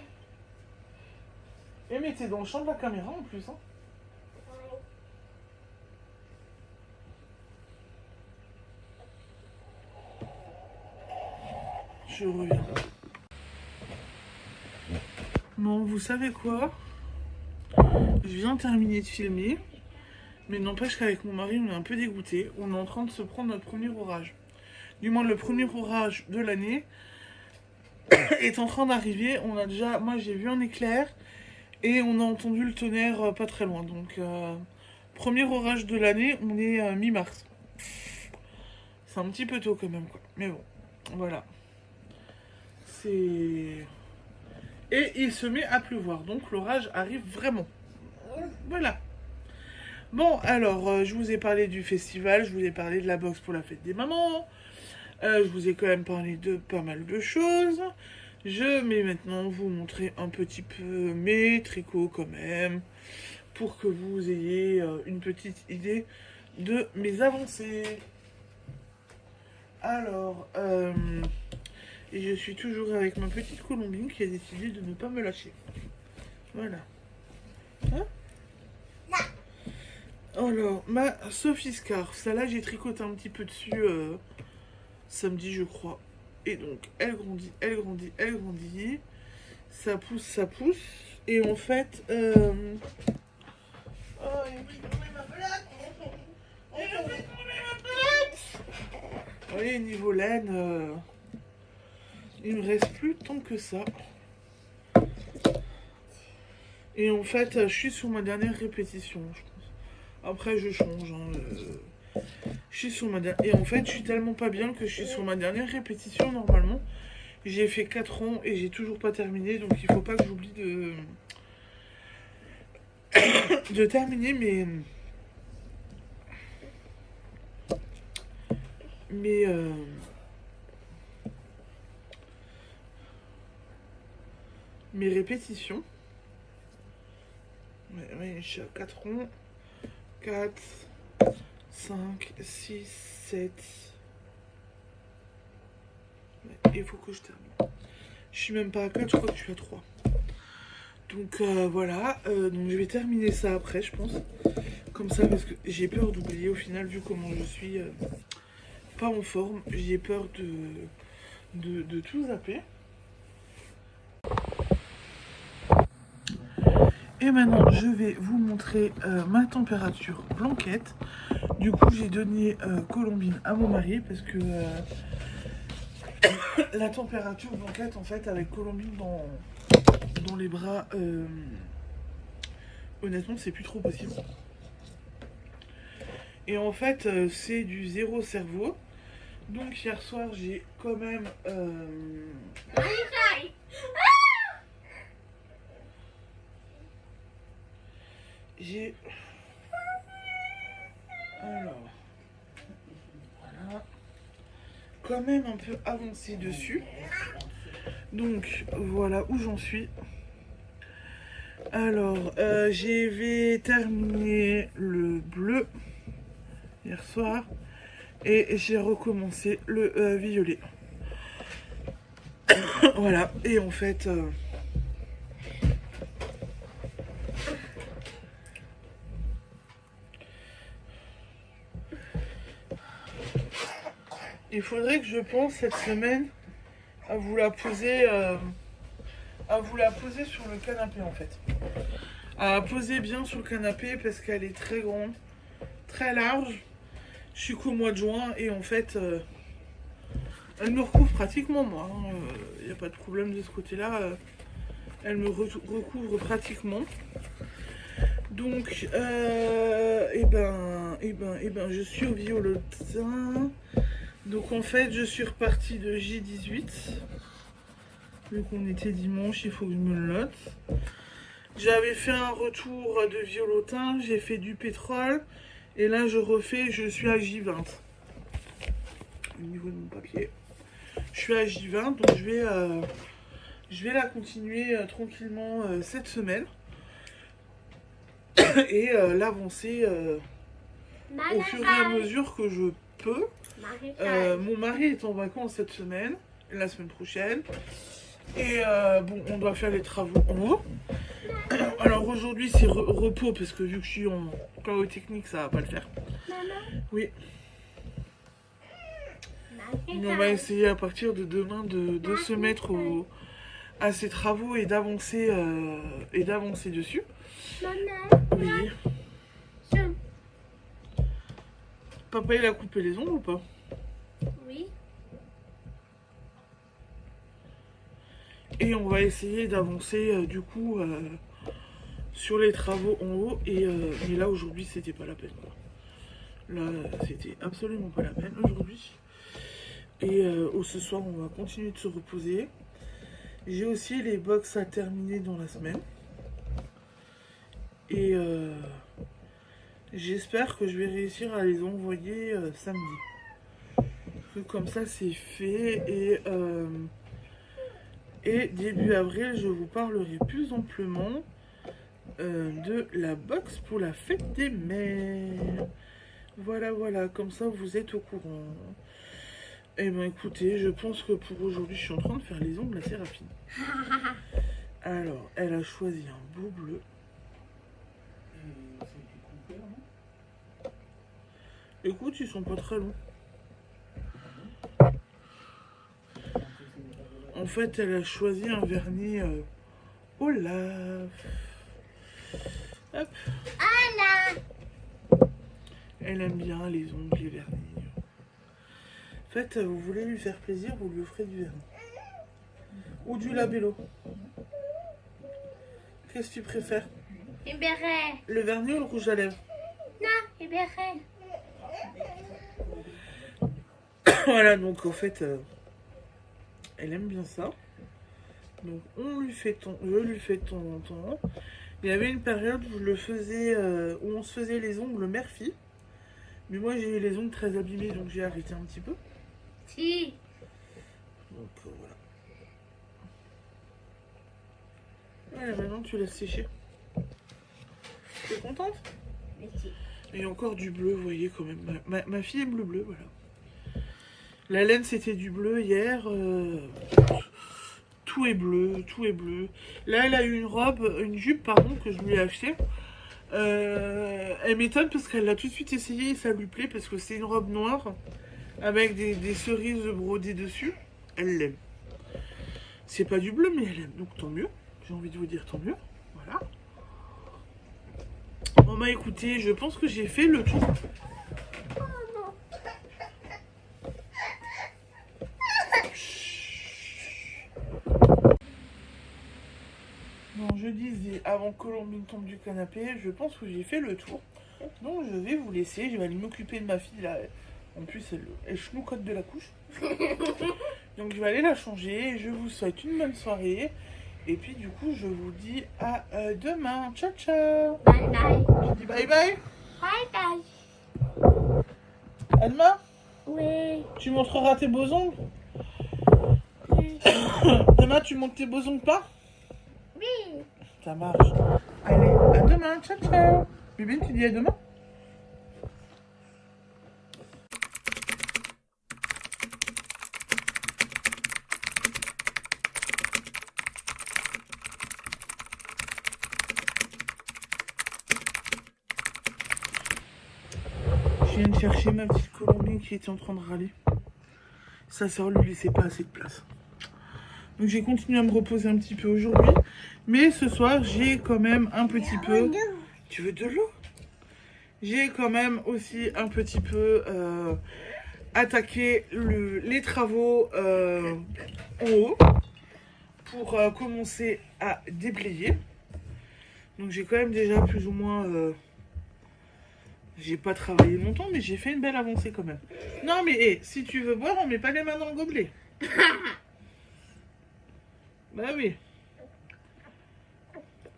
Eh mais t'es dans le champ de la caméra en plus, hein. Je reviens. Bon, vous savez quoi? Je viens de terminer de filmer. Mais n'empêche qu'avec mon mari, on est un peu dégoûté. On est en train de se prendre notre premier orage. Du moins, le premier orage de l'année est en train d'arriver. On a déjà... Moi, j'ai vu un éclair. Et on a entendu le tonnerre pas très loin. Donc, premier orage de l'année, on est mi-mars. C'est un petit peu tôt quand même, quoi. Mais bon, voilà. C'est... Et il se met à pleuvoir. Donc, l'orage arrive vraiment. Voilà. Bon, alors, je vous ai parlé du festival. Je vous ai parlé de la boxe pour la fête des mamans. Je vous ai quand même parlé de pas mal de choses. Je vais maintenant vous montrer un petit peu mes tricots quand même, pour que vous ayez une petite idée de mes avancées. Alors, et je suis toujours avec ma petite colombine qui a décidé de ne pas me lâcher. Voilà. Hein? Alors, ma Sophie Scarf, celle-là, j'ai tricoté un petit peu dessus samedi, je crois. Et donc, elle grandit, elle grandit, elle grandit. Ça pousse, ça pousse. Et en fait... Oh, il a pris tomber ma plaque. Il a pris tomber ma plaque. Vous voyez, niveau laine, il me reste plus tant que ça. Et en fait, je suis sur ma dernière répétition, je pense. Après, je change. Je suis sur ma dernière... Et en fait, je suis tellement pas bien que je suis sur ma dernière répétition, normalement. J'ai fait 4 ans et j'ai toujours pas terminé. Donc, il faut pas que j'oublie de terminer mes répétitions. Ouais, je suis à 4 ans. 4, 5, 6, 7. Ouais, il faut que je termine. Je suis même pas à 4, je crois que je suis à 3. Donc voilà, donc je vais terminer ça après, je pense. Comme ça, parce que j'ai peur d'oublier au final, vu comment je suis pas en forme. J'ai peur de tout zapper. Et maintenant, je vais vous montrer ma température blanquette. Du coup, j'ai donné Colombine à mon mari parce que la température blanquette, en fait, avec Colombine dans les bras, honnêtement, c'est plus trop possible. Et en fait, c'est du zéro cerveau. Donc, hier soir, j'ai quand même... J'ai... Alors... Voilà. Quand même un peu avancé dessus. Donc, voilà où j'en suis. Alors, j'ai terminé le bleu hier soir. Et j'ai recommencé le violet. Voilà. Et en fait... il faudrait que je pense cette semaine à vous la poser sur le canapé en fait. À la poser bien sur le canapé parce qu'elle est très grande, très large. Je suis qu'au mois de juin et en fait elle me recouvre pratiquement moi. Il n'y a pas de problème de ce côté-là. Elle me recouvre pratiquement. Donc je suis au violetin. Donc en fait je suis repartie de J18. Vu qu'on était dimanche, il faut que je me le note. J'avais fait un retour de violetin, j'ai fait du pétrole. Et là je suis à J20. Au niveau de mon papier. Je suis à J20, donc je vais la continuer tranquillement cette semaine. Et l'avancer au fur et à mesure que je peux. Mon mari est en vacances cette semaine, la semaine prochaine. Et bon, on doit faire les travaux en haut. Alors aujourd'hui c'est repos parce que vu que je suis en chaos technique, ça va pas le faire. Oui. Mais on va essayer à partir de demain de se mettre à ces travaux et d'avancer dessus. Oui. Papa il a coupé les ongles ou pas? Oui. Et on va essayer d'avancer du coup sur les travaux en haut. Mais là aujourd'hui c'était pas la peine. Là c'était absolument pas la peine aujourd'hui. Et ce soir on va continuer de se reposer. J'ai aussi les box à terminer dans la semaine. Et j'espère que je vais réussir à les envoyer samedi. Comme ça c'est fait et début avril je vous parlerai plus amplement de la box pour la fête des mères. Voilà, comme ça vous êtes au courant. Et ben écoutez, je pense que pour aujourd'hui je suis en train de faire les ongles à Séraphine. Alors elle a choisi un beau bleu. Écoute, ils sont pas très longs. En fait, elle a choisi un vernis Olaf. Hop. Anna. Elle aime bien les ongles, les vernis. En fait, vous voulez lui faire plaisir, vous lui offrez du vernis. Ou du labello. Qu'est-ce que tu préfères? Un béret. Le vernis ou le rouge à lèvres? Non, un béret. Voilà, donc en fait, elle aime bien ça. Donc on lui fait je lui fais de temps en temps. Il y avait une période où je le faisais, où on se faisait les ongles mère-fille. Mais moi j'ai eu les ongles très abîmés, donc j'ai arrêté un petit peu. Si. Donc voilà. Voilà, maintenant tu laisses sécher. Tu es contente? Merci. Il y a encore du bleu, vous voyez quand même. Ma fille aime le bleu, voilà. La laine c'était du bleu hier. Tout est bleu, tout est bleu. Là elle a eu une jupe pardon, que je lui ai achetée. Elle m'étonne parce qu'elle l'a tout de suite essayé et ça lui plaît parce que c'est une robe noire avec des cerises brodées dessus. Elle l'aime. C'est pas du bleu mais elle aime, donc tant mieux. J'ai envie de vous dire tant mieux. Voilà. Bon bah écoutez, je pense que j'ai fait le tour. Bon, je disais, avant que Colombine tombe du canapé, je pense que j'ai fait le tour. Donc je vais vous laisser, je vais aller m'occuper de ma fille là. En plus, elle chnoucote de la couche. Donc je vais aller la changer. Je vous souhaite une bonne soirée. Et puis du coup, je vous dis à demain. Ciao, ciao. Bye bye. Je dis bye bye. Bye bye. À demain. Oui. Tu montreras tes beaux ongles. Demain, tu montes tes beaux ongles pas? Oui. Ça marche. Allez, à demain. Ciao, ciao. Bébé, tu dis à demain? Je viens de chercher ma petite Colombine qui était en train de râler. Sa soeur lui laissait pas assez de place. Donc j'ai continué à me reposer un petit peu aujourd'hui. Mais ce soir, j'ai quand même un petit peu... Tu veux de l'eau? J'ai quand même aussi un petit peu attaqué les travaux en haut. Pour commencer à déblayer. Donc j'ai quand même déjà plus ou moins... J'ai pas travaillé longtemps, mais j'ai fait une belle avancée quand même. Non, mais hey, si tu veux boire, on met pas les mains dans le gobelet. Bah oui.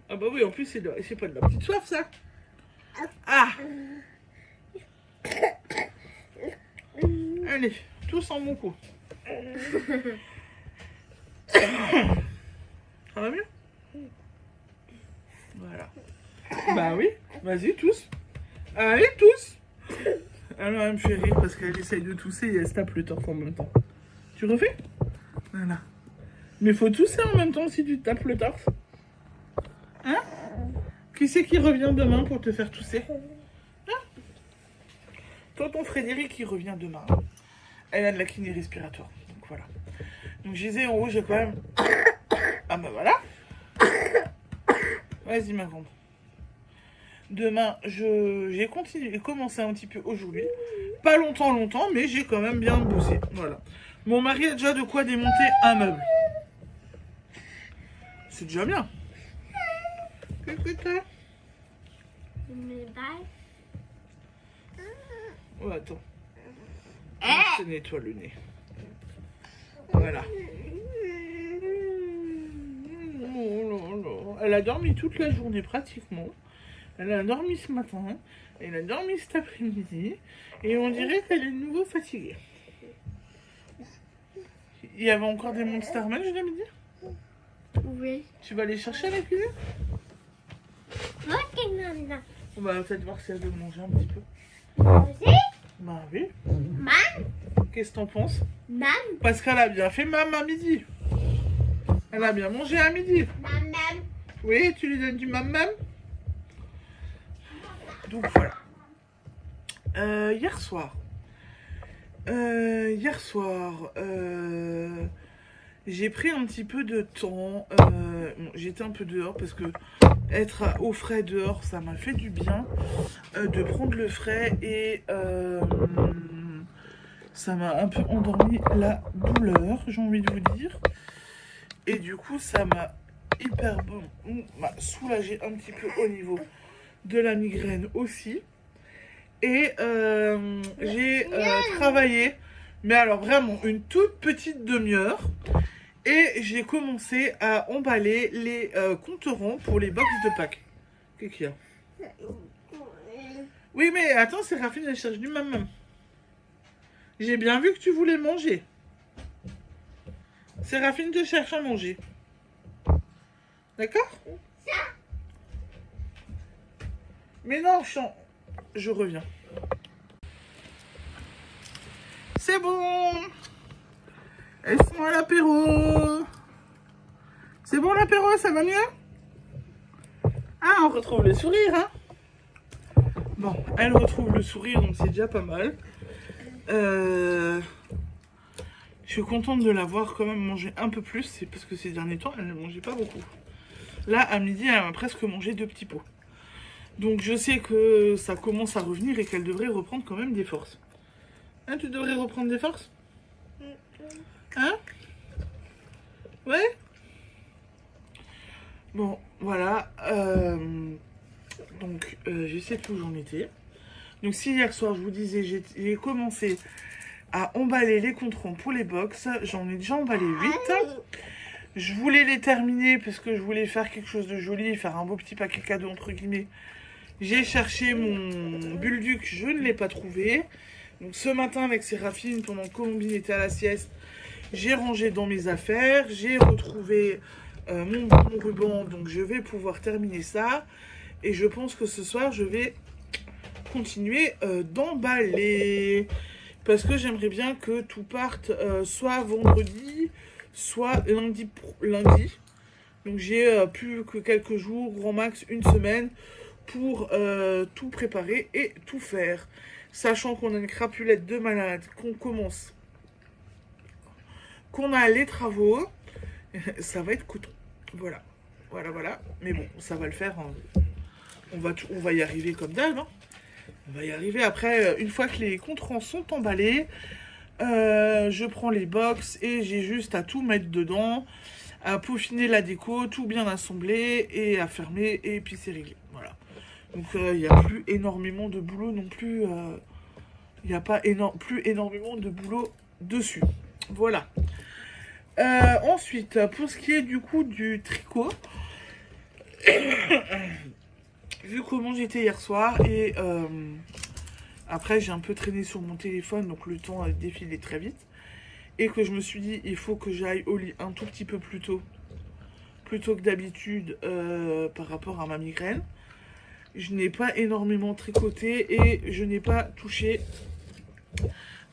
Ah bah oui, en plus, c'est pas de la petite soif, ça. Ah. Allez, tous en mon coup. Ça va mieux? Voilà. Bah oui, vas-y, tous. Allez, tous. Alors, elle me fait rire parce qu'elle essaye de tousser et elle se tape le torse en même temps. Tu refais? Voilà. Mais faut tousser en même temps si tu te tapes le torse. Hein? Qui c'est qui revient demain pour te faire tousser? Hein? Tonton Frédéric, il revient demain. Elle a de la kiné respiratoire. Donc voilà. Donc je disais en haut, j'ai quand même... Ah bah voilà. Vas-y ma grande. Demain, j'ai commencé un petit peu aujourd'hui. Pas longtemps, mais j'ai quand même bien bossé. Voilà. Mon mari a déjà de quoi démonter un meuble. C'est déjà bien. Qu'est-ce que t'as? Bye. Oh, attends. Je te nettoie le nez. Voilà. Oh là là. Elle a dormi toute la journée pratiquement. Elle a dormi ce matin, elle a dormi cet après-midi, et on dirait qu'elle est de nouveau fatiguée. Il y avait encore des Monster Munch, je dois me dire? Oui. Tu vas les chercher à la cuisine? Ok, maman. On va peut-être voir si elle veut manger un petit peu. Aussi? Bah oui. Mam? Qu'est-ce que t'en penses? Mam? Parce qu'elle a bien fait mam à midi. Elle a bien mangé à midi. Mam. Oui, tu lui donnes du mam. Donc voilà. Hier soir, j'ai pris un petit peu de temps. Bon, j'étais un peu dehors parce que être au frais dehors, ça m'a fait du bien de prendre le frais et ça m'a un peu endormi la douleur, j'ai envie de vous dire. Et du coup, ça m'a m'a soulagé un petit peu au niveau de la migraine aussi. Et j'ai travaillé, mais alors vraiment une toute petite demi-heure. Et j'ai commencé à emballer les compterons pour les box de Pâques. Qu'est-ce qu'il y a? Oui, mais attends, Séraphine, elle cherche du maman. J'ai bien vu que tu voulais manger. Séraphine te cherche à manger. D'accord? Mais non, je reviens. C'est bon. Elles sont à l'apéro. C'est bon l'apéro, ça va mieux? Ah, on retrouve le sourire, hein? Bon, elle retrouve le sourire, donc c'est déjà pas mal. Je suis contente de la voir quand même manger un peu plus. C'est parce que ces derniers temps, elle ne mangeait pas beaucoup. Là, à midi, elle a presque mangé 2 petits pots. Donc je sais que ça commence à revenir et qu'elle devrait reprendre quand même des forces. Hein, tu devrais reprendre des forces? Hein? Ouais? Bon, voilà. Donc, je sais plus où j'en étais. Donc, si hier soir, je vous disais, j'ai commencé à emballer les compterons pour les box. J'en ai déjà emballé 8. Je voulais les terminer parce que je voulais faire quelque chose de joli, faire un beau petit paquet cadeau, entre guillemets. J'ai cherché mon Bulduc, je ne l'ai pas trouvé. Donc, ce matin, avec Séraphine, pendant que Colombine était à la sieste, j'ai rangé dans mes affaires. J'ai retrouvé mon ruban, donc je vais pouvoir terminer ça. Et je pense que ce soir, je vais continuer d'emballer. Parce que j'aimerais bien que tout parte soit vendredi, soit lundi. Donc j'ai plus que quelques jours, grand max une semaine, pour tout préparer et tout faire. Sachant qu'on a une crapulette de malade, qu'on a les travaux, ça va être coton. Voilà. Mais bon, ça va le faire. Hein. On va y arriver comme d'hab. Hein. On va y arriver. Après, une fois que les compterons sont emballés, je prends les box et j'ai juste à tout mettre dedans, à peaufiner la déco, tout bien assembler et à fermer et puis c'est réglé. Voilà. Donc il n'y a plus énormément de boulot non plus. Il n'y a pas plus énormément de boulot dessus. Voilà. Ensuite, pour ce qui est du coup du tricot, vu comment j'étais hier soir et après j'ai un peu traîné sur mon téléphone, donc le temps a défilé très vite, et que je me suis dit il faut que j'aille au lit un tout petit peu plus tôt que d'habitude par rapport à ma migraine. Je n'ai pas énormément tricoté et je n'ai pas touché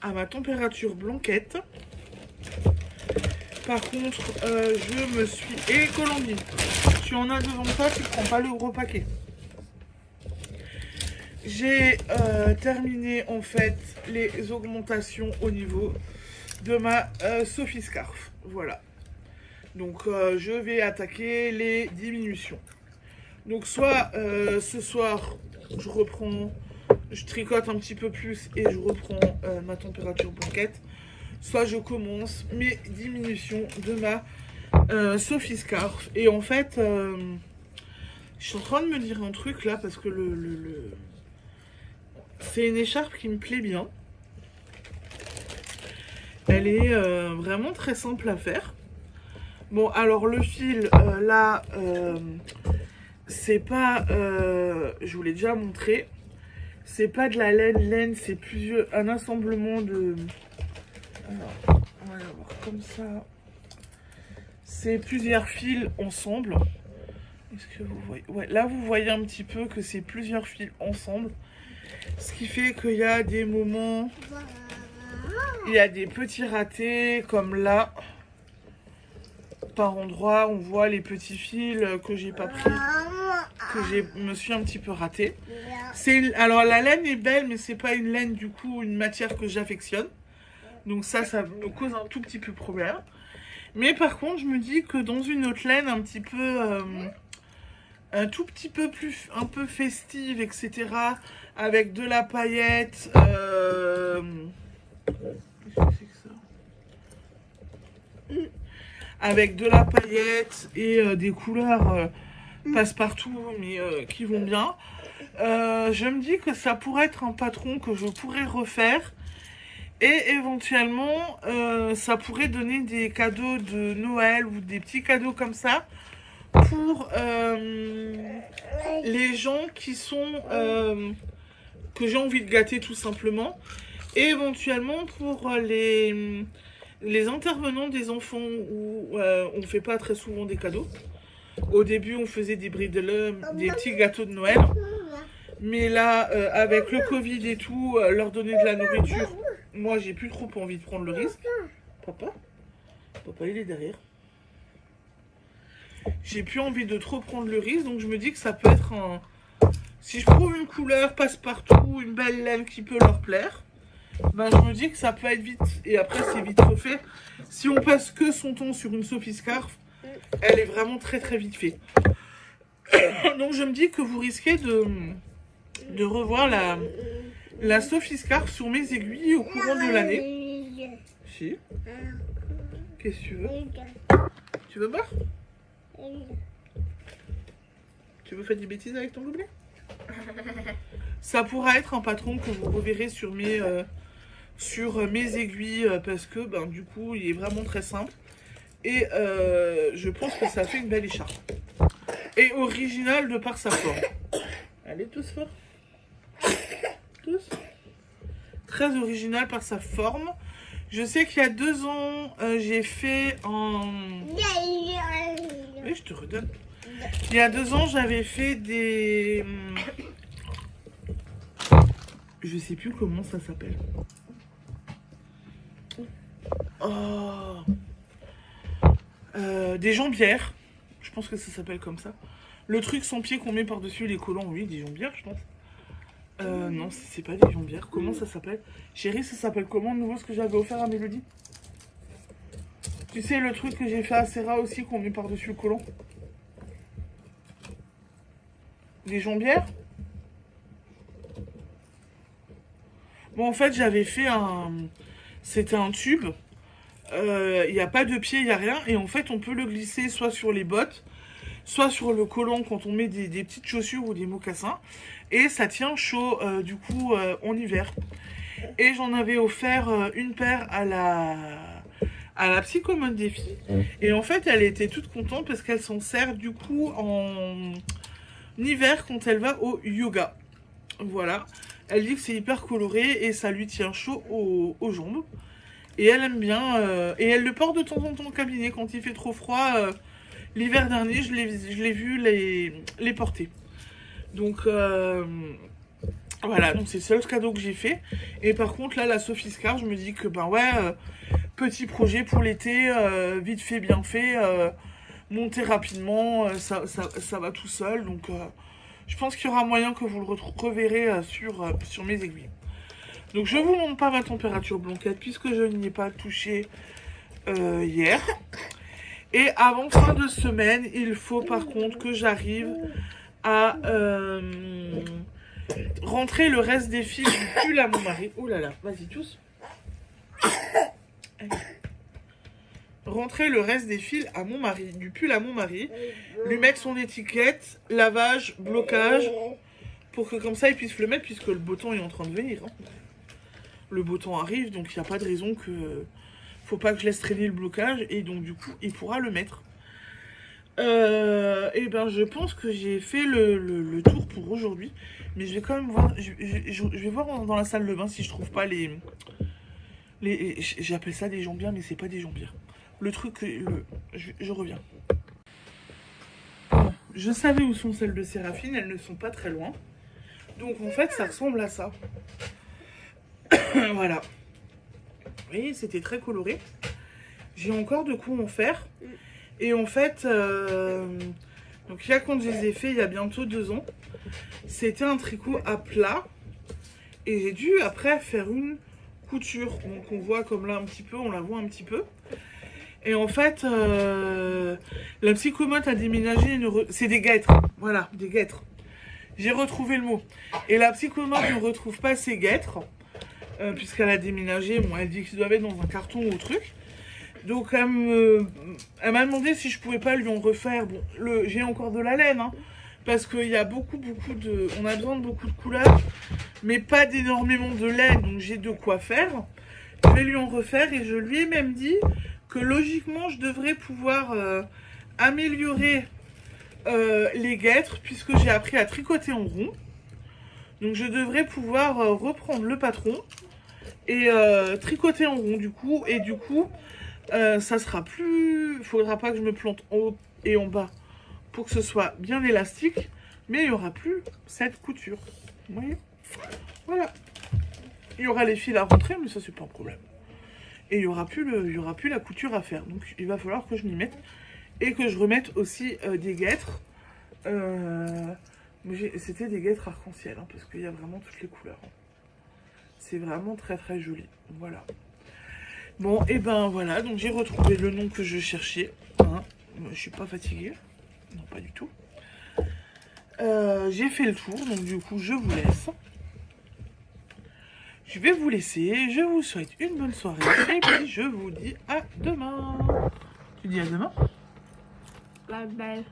à ma température blanquette. Par contre, je me suis... Et Colombine, tu en as devant toi, tu prends pas le gros paquet. J'ai terminé en fait les augmentations au niveau de ma Sophie Scarf. Voilà. Donc je vais attaquer les diminutions. Donc soit ce soir, je tricote un petit peu plus et je reprends ma température blanquette. Soit je commence mes diminutions de ma Sophie Scarf. Et en fait, je suis en train de me dire un truc là parce que c'est une écharpe qui me plaît bien. Elle est vraiment très simple à faire. Bon, alors le fil, là, c'est pas... je vous l'ai déjà montré. C'est pas de la laine, c'est un assemblement de... Alors, on va voir comme ça. C'est plusieurs fils ensemble. Est-ce que vous voyez? Ouais, là, vous voyez un petit peu que c'est plusieurs fils ensemble. Ce qui fait qu'il y a des moments... Il y a des petits ratés, comme là. Par endroit, on voit les petits fils que j'ai pas pris que je me suis un petit peu ratée. Alors la laine est belle, mais c'est pas une laine du coup, une matière que j'affectionne. Donc ça me cause un tout petit peu problème. Mais par contre, je me dis que dans une autre laine un petit peu, un tout petit peu plus, un peu festive, etc. Avec de la paillette. Qu'est-ce que c'est que ça? Avec de la paillette et des couleurs passe-partout, mais qui vont bien. Je me dis que ça pourrait être un patron que je pourrais refaire. Et éventuellement, ça pourrait donner des cadeaux de Noël ou des petits cadeaux comme ça pour les gens qui sont que j'ai envie de gâter tout simplement. Et éventuellement pour les intervenants des enfants où on ne fait pas très souvent des cadeaux. Au début, on faisait des bridel, des petits gâteaux de Noël. Mais là, avec le Covid et tout, leur donner de la nourriture, moi, j'ai plus trop envie de prendre le risque. Papa, il est derrière. J'ai plus envie de trop prendre le risque, donc je me dis que ça peut être un... Si je trouve une couleur passe-partout, une belle laine qui peut leur plaire, ben je me dis que ça peut être vite. Et après, c'est vite refait. Si on passe que son temps sur une Sophie Scarf, elle est vraiment très très vite fait. Donc je me dis que vous risquez de revoir la Sophie Scarf sur mes aiguilles au courant de l'année. Si. Qu'est-ce que tu veux? Tu veux boire? Tu veux faire des bêtises avec ton gobelet? Ça pourra être un patron que vous reverrez sur mes aiguilles parce que ben, du coup il est vraiment très simple. Et je pense que ça fait une belle écharpe. Et original de par sa forme. Allez, tous fort. Tous. Très original par sa forme. Je sais qu'il y a 2 ans, j'ai fait en... Oui, je te redonne. Il y a 2 ans, j'avais fait des... Je sais plus comment ça s'appelle. Oh. Des jambières. Je pense que ça s'appelle comme ça. Le truc sans pied qu'on met par-dessus les collants. Oui, des jambières, je pense. Non, c'est pas des jambières. Comment ça s'appelle? Chérie, ça s'appelle comment de nouveau ce que j'avais offert à Mélodie? Tu sais, le truc que j'ai fait à Sarah aussi qu'on met par-dessus le collant. Des jambières? Bon, en fait, j'avais fait un... C'était un tube. Il n'y a pas de pied, il n'y a rien. Et en fait, on peut le glisser soit sur les bottes, soit sur le collant quand on met des petites chaussures ou des mocassins. Et ça tient chaud, du coup, en hiver. Et j'en avais offert une paire à la psychomode des filles. Et en fait, elle était toute contente parce qu'elle s'en sert, du coup, en hiver quand elle va au yoga. Voilà. Elle dit que c'est hyper coloré et ça lui tient chaud aux jambes. Et elle aime bien. Et elle le porte de temps en temps au cabinet quand il fait trop froid. L'hiver dernier, je l'ai vu les porter. Donc, voilà. Donc, c'est le seul cadeau que j'ai fait. Et par contre, là, la Sophie Scarf, je me dis que, ben ouais, petit projet pour l'été, vite fait, bien fait. Monter rapidement, ça va tout seul. Donc, je pense qu'il y aura moyen que vous le reverrez sur mes aiguilles. Donc je vous montre pas ma température blanquette puisque je n'y ai pas touché hier. Et avant fin de semaine, il faut par contre que j'arrive à rentrer le reste des fils du pull à mon mari. Oh là là, vas-y tous. Allez. Rentrer le reste des fils à mon mari, du pull à mon mari, lui mettre son étiquette, lavage, blocage, pour que comme ça il puisse le mettre puisque le beau temps est en train de venir. Hein. Le beau temps arrive, donc il n'y a pas de raison que... Faut pas que je laisse traîner le blocage, et donc du coup, il pourra le mettre. Et ben, je pense que j'ai fait le tour pour aujourd'hui. Mais je vais quand même voir... Je vais voir dans la salle de bain si je trouve pas les j'appelle ça des jambières, mais c'est pas des jambières. Le truc... je reviens. Bon, je savais où sont celles de Séraphine, elles ne sont pas très loin. Donc en fait, ça ressemble à ça. Voilà. Vous voyez, c'était très coloré. J'ai encore de quoi en faire. Et en fait, Donc là, quand je les ai fait il y a bientôt 2 ans, c'était un tricot à plat. Et j'ai dû après faire une couture. Donc on voit comme là un petit peu, on la voit un petit peu. Et en fait, la psychomote a déménagé, c'est des guêtres. Voilà, des guêtres. J'ai retrouvé le mot. Et la psychomote ne retrouve pas ses guêtres. Puisqu'elle a déménagé. Bon, elle dit qu'ils doivent être dans un carton ou truc. Donc elle m'a demandé si je pouvais pas lui en refaire. Bon, j'ai encore de la laine, hein, parce qu'il y a beaucoup de... On a besoin de beaucoup de couleurs, mais pas d'énormément de laine, donc j'ai de quoi faire. Je vais lui en refaire et je lui ai même dit que logiquement je devrais pouvoir améliorer les guêtres, puisque j'ai appris à tricoter en rond. Donc je devrais pouvoir reprendre le patron et tricoter en rond du coup, et du coup... ça sera plus... Il faudra pas que je me plante en haut et en bas pour que ce soit bien élastique. Mais il n'y aura plus cette couture. Vous voyez? Voilà. Il y aura les fils à rentrer, mais ça, c'est pas un problème. Et il n'y aura plus la couture à faire. Donc, il va falloir que je m'y mette. Et que je remette aussi des guêtres. C'était des guêtres arc-en-ciel, hein, parce qu'il y a vraiment toutes les couleurs. C'est vraiment très très joli. Voilà. Bon, et ben voilà, donc j'ai retrouvé le nom que je cherchais. Hein. Je suis pas fatiguée. Non, pas du tout. J'ai fait le tour, donc du coup, je vous laisse. Je vais vous laisser. Je vous souhaite une bonne soirée. Et puis, je vous dis à demain. Tu dis à demain? Bye bye.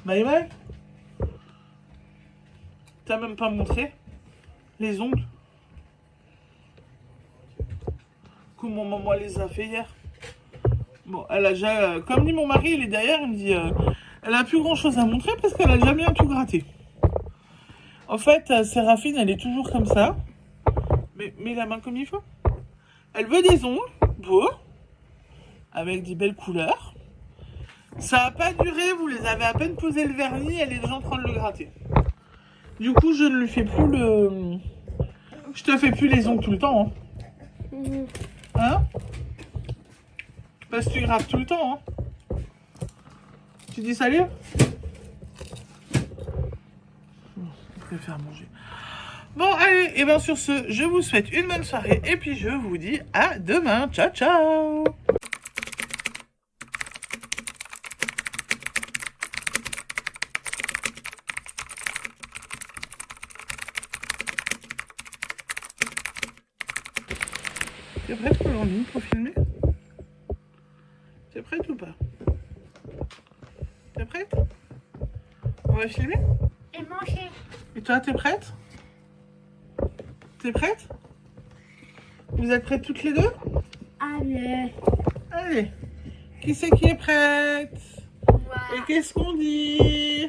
Bye bye. T'as même pas montré les ongles? Comment maman les a fait hier. Bon, elle a déjà... comme dit mon mari, il est derrière, il me dit... elle a plus grand chose à montrer parce qu'elle a jamais tout gratté. En fait, Séraphine, elle est toujours comme ça. Mais mets la main comme il faut. Elle veut des ongles beaux, avec des belles couleurs. Ça n'a pas duré, vous les avez à peine posé le vernis, elle est déjà en train de le gratter. Du coup, je ne lui fais plus le... Je te fais plus les ongles tout le temps, hein. Hein? Parce que tu grattes tout le temps, hein. Tu dis salut? Je préfère manger. Bon, allez, et bien sur ce, je vous souhaite une bonne soirée. Et puis je vous dis à demain. Ciao, ciao! T'es prête, Colandine, pour filmer? T'es prête ou pas? T'es prête? On va filmer? Et manger. Et toi, t'es prête? T'es prête? Vous êtes prêtes toutes les deux? Allez. Allez. Qui c'est qui est prête? Et qu'est-ce qu'on dit?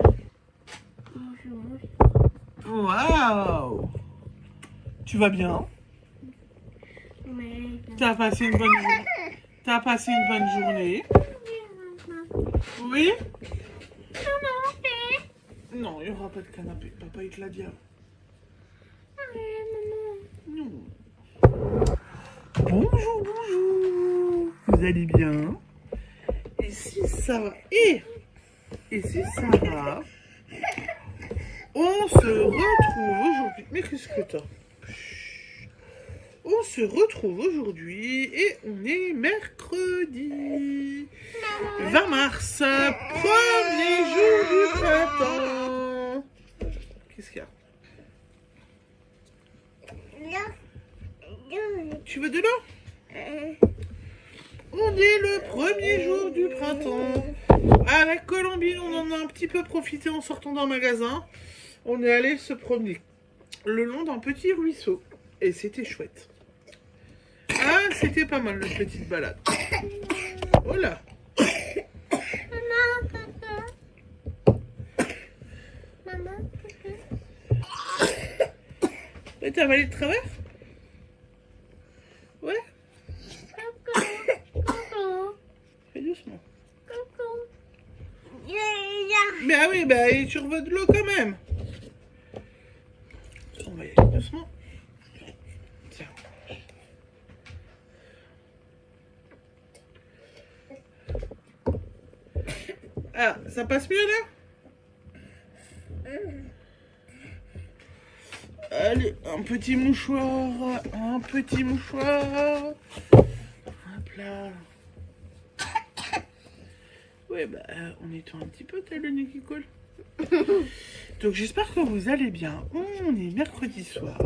Bonjour. Waouh! Tu vas bien? Mais... T'as passé une bonne journée? T'as passé une bonne journée? Oui? Non, il n'y aura pas de canapé. Papa, il te l'a dit avant. Non. Bonjour, bonjour. Vous allez bien? Et si ça va? Et si ça va? On se retrouve aujourd'hui. Mais qu'est-ce que t'as? On se retrouve aujourd'hui et on est mercredi 20 mars, premier jour du printemps. Qu'est-ce qu'il y a? Tu veux de l'eau? On est le premier jour du printemps. Avec Colombine, on en a un petit peu profité en sortant d'un magasin. On est allé se promener le long d'un petit ruisseau. Et c'était chouette. Ah, c'était pas mal, une petite balade. Oh là. Et t'as avalé de travers? Ouais. Fais doucement. Mais ah oui, bah tu veux de l'eau quand même. On va y aller doucement. Tiens. Ah, ça passe mieux là? petit mouchoir. Un petit mouchoir. Hop là. Ouais, bah, on nettoie un petit peu, t'as le nez qui colle. Donc, j'espère que vous allez bien. On est mercredi soir.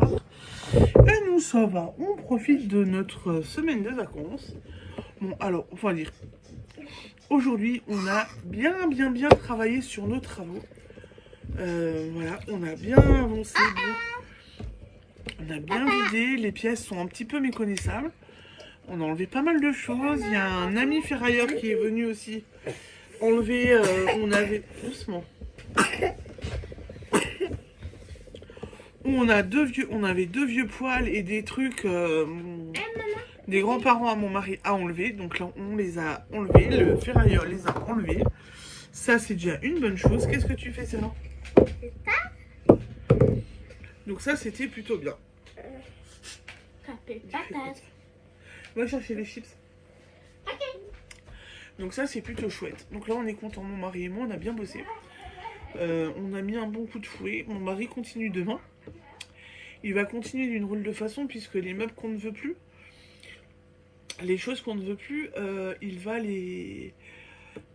Et nous, ça va. On profite de notre semaine de vacances. Bon, alors, on va dire. Aujourd'hui, on a bien travaillé sur nos travaux. Voilà, on a bien avancé. On a bien vidé. Les pièces sont un petit peu méconnaissables. On a enlevé pas mal de choses. Il y a un ami ferrailleur qui est venu aussi enlever. On avait... Doucement. On avait deux vieux poêles et des trucs... des grands-parents à mon mari à enlever. Donc là, on les a enlevés. Le ferrailleur les a enlevés. Ça, c'est déjà une bonne chose. Qu'est-ce que tu fais, Céline? Donc ça, c'était plutôt bien. Va chercher les chips. Donc ça, c'est plutôt chouette. Donc là, on est content. Mon mari et moi, on a bien bossé. On a mis un bon coup de fouet. Mon mari continue demain. Il va continuer d'une drôle de façon puisque les meubles qu'on ne veut plus, les choses qu'on ne veut plus, il va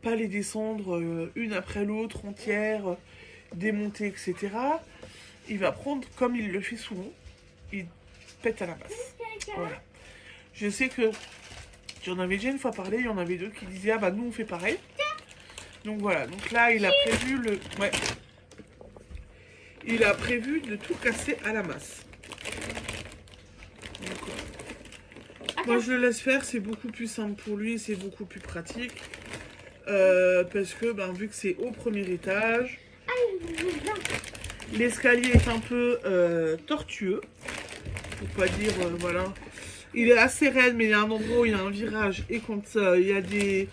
pas les descendre une après l'autre, entière, démonter, etc. Il va prendre, comme il le fait souvent, il pète à la masse. Voilà. Je sais que j'en avais déjà une fois parlé, il y en avait d'autres qui disaient « Ah bah nous on fait pareil ». Donc voilà, donc là il a prévu le... Ouais. Il a prévu de tout casser à la masse. Donc, moi je le laisse faire, c'est beaucoup plus simple pour lui, c'est beaucoup plus pratique. Parce que ben, vu que c'est au premier étage, l'escalier est un peu tortueux. Pour pas dire, voilà. Il est assez raide, mais il y a un endroit où il y a un virage. Et quand il y a des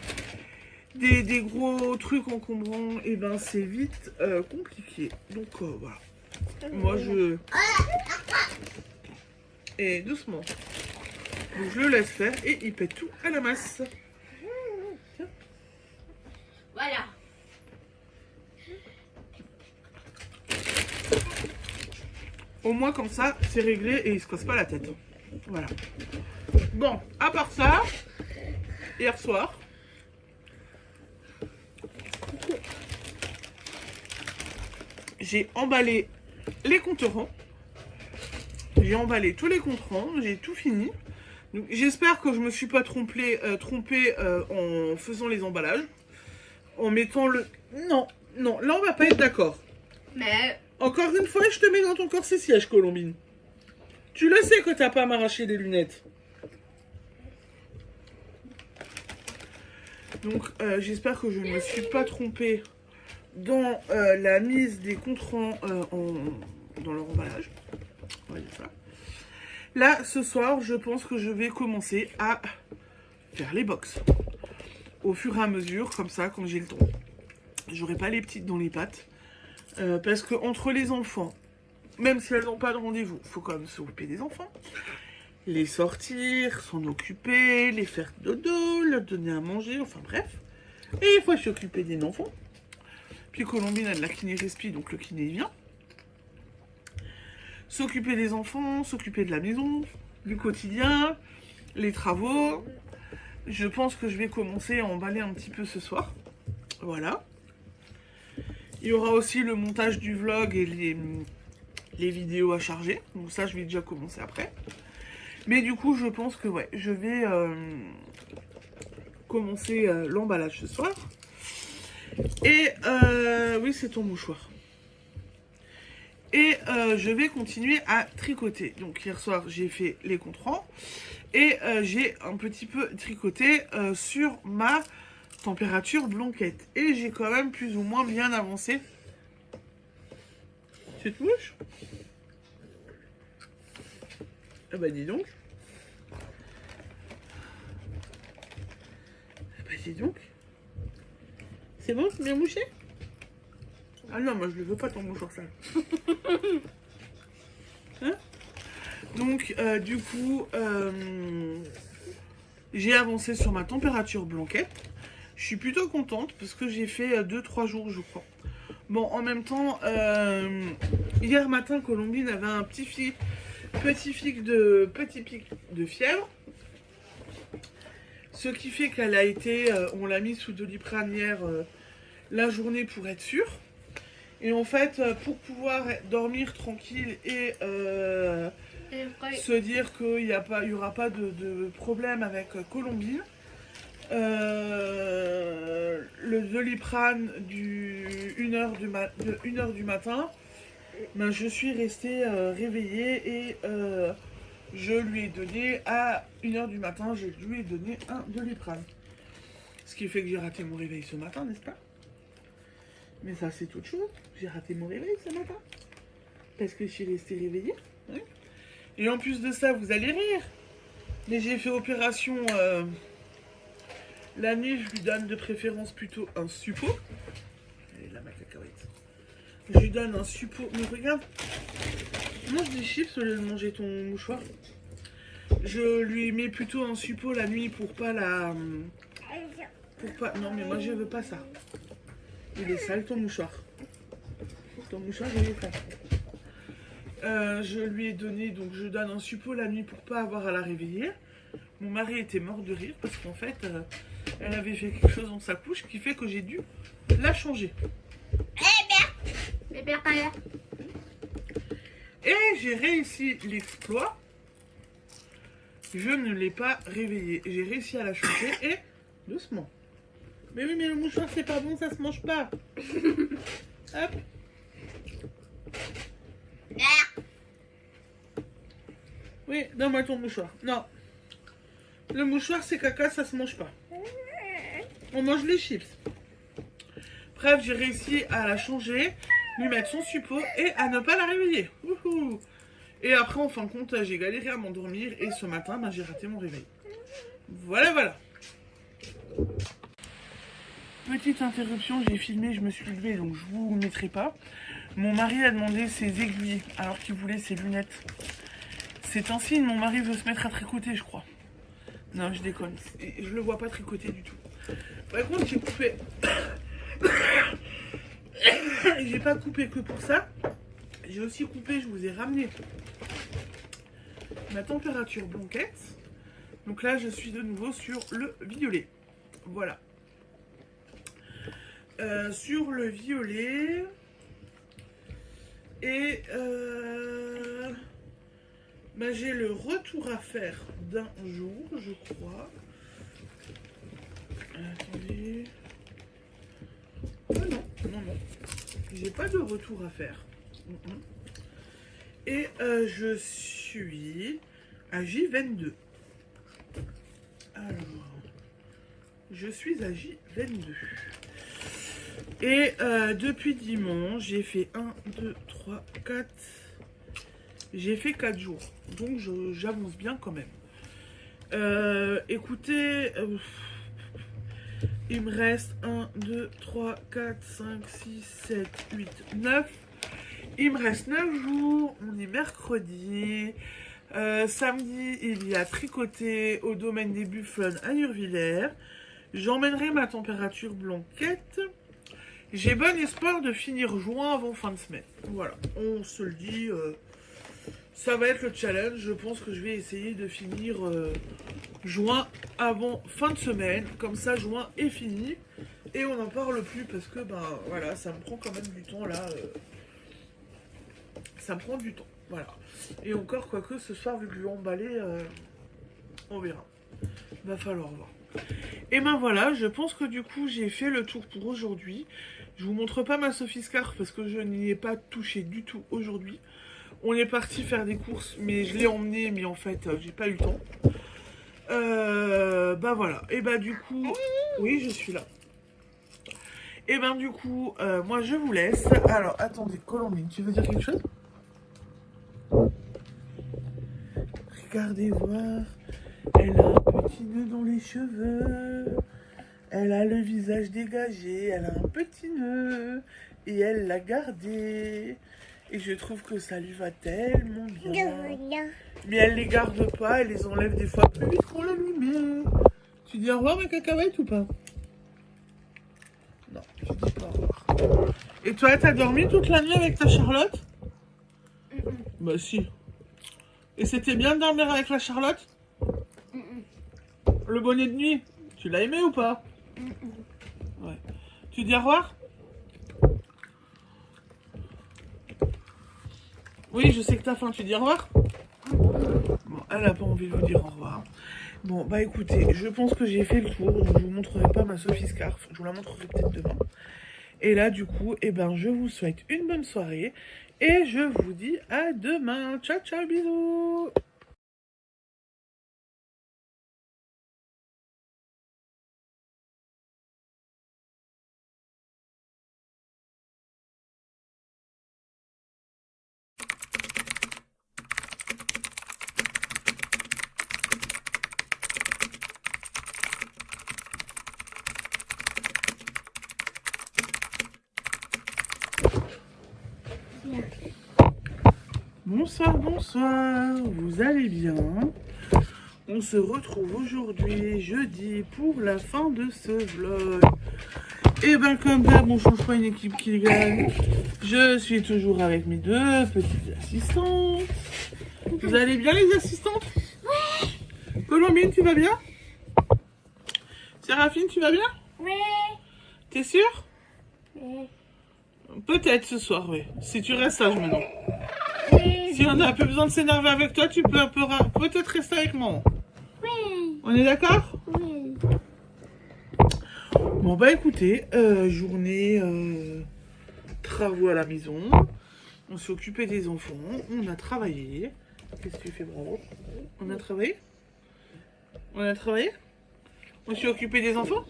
gros trucs encombrants, et ben c'est vite compliqué. Donc voilà. Moi je... Et doucement. Donc je le laisse faire et il pète tout à la masse. Tiens. Voilà. Au moins comme ça, c'est réglé et il se casse pas la tête. Voilà. Bon, à part ça, hier soir, j'ai emballé les comptes-rangs. J'ai emballé tous les comptes-rangs, j'ai tout fini. J'espère que je me suis pas trompée en faisant les emballages. En mettant le... Non, là on va pas être d'accord. Mais... Encore une fois, je te mets dans ton corset siège, Colombine. Tu le sais que t'as pas à m'arracher des lunettes. Donc, j'espère que je ne me suis pas trompée dans la mise des comptes-rangs dans leur emballage. On va dire ça. Là, ce soir, je pense que je vais commencer à faire les box. Au fur et à mesure, comme ça, quand j'ai le temps. J'aurai pas les petites dans les pattes. Parce que entre les enfants, même si elles n'ont pas de rendez-vous, il faut quand même s'occuper des enfants. Les sortir, s'en occuper, les faire dodo, leur donner à manger, enfin bref. Et il faut s'occuper des enfants. Puis Colombine a de la kiné-respi, donc le kiné vient. S'occuper des enfants, s'occuper de la maison, du quotidien, les travaux. Je pense que je vais commencer à emballer un petit peu ce soir. Voilà. Il y aura aussi le montage du vlog et les vidéos à charger. Donc ça, je vais déjà commencer après. Mais du coup, je pense que ouais, je vais commencer l'emballage ce soir. Et oui, c'est ton mouchoir. Et je vais continuer à tricoter. Donc hier soir, j'ai fait les comptes-rangs. Et j'ai un petit peu tricoté sur ma température blanquette. Et j'ai quand même plus ou moins bien avancé. Tu te mouches? Ah bah dis donc. Ah bah dis donc. C'est bon, c'est bien mouché? Ah non, moi je le veux pas ton mouchoir sale. Hein? Donc du coup, j'ai avancé sur ma température blanquette. Je suis plutôt contente parce que j'ai fait 2-3 jours, je crois. Bon, en même temps, hier matin, Colombine avait un petit petit pic de fièvre. Ce qui fait qu'elle a été, on l'a mis sous Doliprane hier la journée pour être sûr. Et en fait, pour pouvoir dormir tranquille et se dire qu'il n'y aura pas de problème avec Colombine, le Doliprane de 1h du matin, ben, je suis restée réveillée et je lui ai donné à 1h du matin, je lui ai donné un Doliprane. Ce qui fait que j'ai raté mon réveil ce matin, n'est-ce pas? Mais ça, c'est autre chose. J'ai raté mon réveil ce matin. Parce que je suis restée réveillée. Hein. Et en plus de ça, vous allez rire. Mais j'ai fait opération la nuit. Je lui donne de préférence plutôt un suppo. Elle est là, ma cacahuète. Je lui donne un suppo. Mais regarde. Mange des chips au lieu de manger ton mouchoir. Je lui mets plutôt un suppo la nuit pour pas la... Non, mais moi, je veux pas ça. Il est sale ton mouchoir. Ton mouchoir il est sale. Je lui ai donné, donc je donne un suppo la nuit pour pas avoir à la réveiller. Mon mari était mort de rire parce qu'en fait, elle avait fait quelque chose dans sa couche qui fait que j'ai dû la changer. Et j'ai réussi l'exploit. Je ne l'ai pas réveillée. J'ai réussi à la changer et doucement. Mais oui, mais le mouchoir, c'est pas bon, ça se mange pas. Hop. Oui, donne-moi ton mouchoir. Non. Le mouchoir, c'est caca, ça se mange pas. On mange les chips. Bref, j'ai réussi à la changer, lui mettre son suppo et à ne pas la réveiller. Wouhou. Et après, en fin de compte, j'ai galéré à m'endormir et ce matin, ben, j'ai raté mon réveil. Voilà, voilà. Petite interruption, j'ai filmé, je me suis levée, donc je vous mettrai pas. Mon mari a demandé ses aiguilles, alors qu'il voulait ses lunettes. C'est un signe, mon mari veut se mettre à tricoter, je crois. Non, je déconne. Je le vois pas tricoter du tout. Par contre, j'ai coupé... j'ai pas coupé que pour ça. J'ai aussi coupé, je vous ai ramené ma température blanquette. Donc là, je suis de nouveau sur le violet. Voilà. Sur le violet et bah, j'ai le retour à faire d'un jour, je crois. Attendez. Oh non, j'ai pas de retour à faire. Et je suis à J22. Alors, je suis à J22. Et depuis dimanche, j'ai fait 1, 2, 3, 4. J'ai fait 4 jours. Donc j'avance bien quand même. Écoutez, il me reste 1, 2, 3, 4, 5, 6, 7, 8, 9. Il me reste 9 jours. On est mercredi. Samedi, il y a tricoté au domaine des Buffons à Urvillers. J'emmènerai ma température blanquette. J'ai bon espoir de finir juin avant fin de semaine. Voilà, on se le dit. Ça va être le challenge. Je pense que je vais essayer de finir juin avant fin de semaine. Comme ça, juin est fini. Et on n'en parle plus parce que, ben voilà, ça me prend quand même du temps là. Ça me prend du temps. Voilà. Et encore, quoique ce soir, vu que je vais emballer, on verra. Va falloir voir. Et ben voilà, je pense que du coup, j'ai fait le tour pour aujourd'hui. Je vous montre pas ma Sophie Scarf parce que je n'y ai pas touché du tout aujourd'hui. On est parti faire des courses, mais je l'ai emmené, mais en fait, j'ai pas eu le temps. Bah voilà. Et bah du coup, oui, je suis là. Et ben du coup, moi je vous laisse. Alors, attendez, Colombine, tu veux dire quelque chose? Regardez voir. Elle a un petit nœud dans les cheveux. Elle a le visage dégagé. Elle a un petit nœud. Et elle l'a gardé. Et je trouve que ça lui va tellement bien. Mais elle les garde pas. Elle les enlève des fois plus vite qu'on l'allumait. Tu dis au revoir ma cacahuète ou pas? Non, je dis pas au revoir. Et toi, t'as dormi toute la nuit avec ta Charlotte? Bah si. Et c'était bien de dormir avec la Charlotte? Le bonnet de nuit, tu l'as aimé ou pas? Ouais. Tu dis au revoir? Oui, je sais que t'as faim, tu dis au revoir? Bon, elle a pas envie de vous dire au revoir. Bon, bah écoutez, je pense que j'ai fait le tour, donc je vous montrerai pas ma Sophie Scarf, je vous la montrerai peut-être demain. Et là, du coup, eh ben, je vous souhaite une bonne soirée, et je vous dis à demain. Ciao, ciao, bisous! Bonsoir, bonsoir, vous allez bien? On se retrouve aujourd'hui, jeudi, pour la fin de ce vlog. Et ben comme d'hab, on change pas une équipe qui gagne. Je suis toujours avec mes deux petites assistantes. Vous allez bien les assistantes? Ouais. Colombine, tu vas bien? Séraphine, tu vas bien? Ouais. T'es sûre? Ouais. Peut-être ce soir, oui. Si tu restes sage maintenant. Si on a un peu besoin de s'énerver avec toi, tu peux peut-être rester avec moi. Oui. On est d'accord? Oui. Bon bah écoutez, journée travaux à la maison. On s'est occupé des enfants, on a travaillé. Qu'est-ce que tu fais, bravo? On a travaillé? On a travaillé? On s'est occupé des enfants?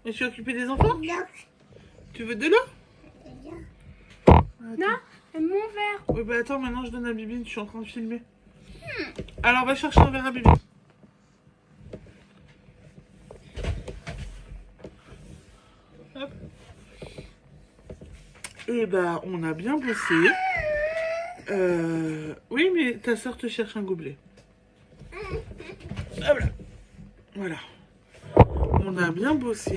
On s'est occupé des enfants? Tu veux de l'eau? Non, mon verre. Oui bah attends, maintenant je donne à Bibine, je suis en train de filmer. Alors va chercher un verre à Bibine. Hop. Et bah on a bien bossé. Oui mais ta soeur te cherche un gobelet. Hop là. Voilà. On a bien bossé.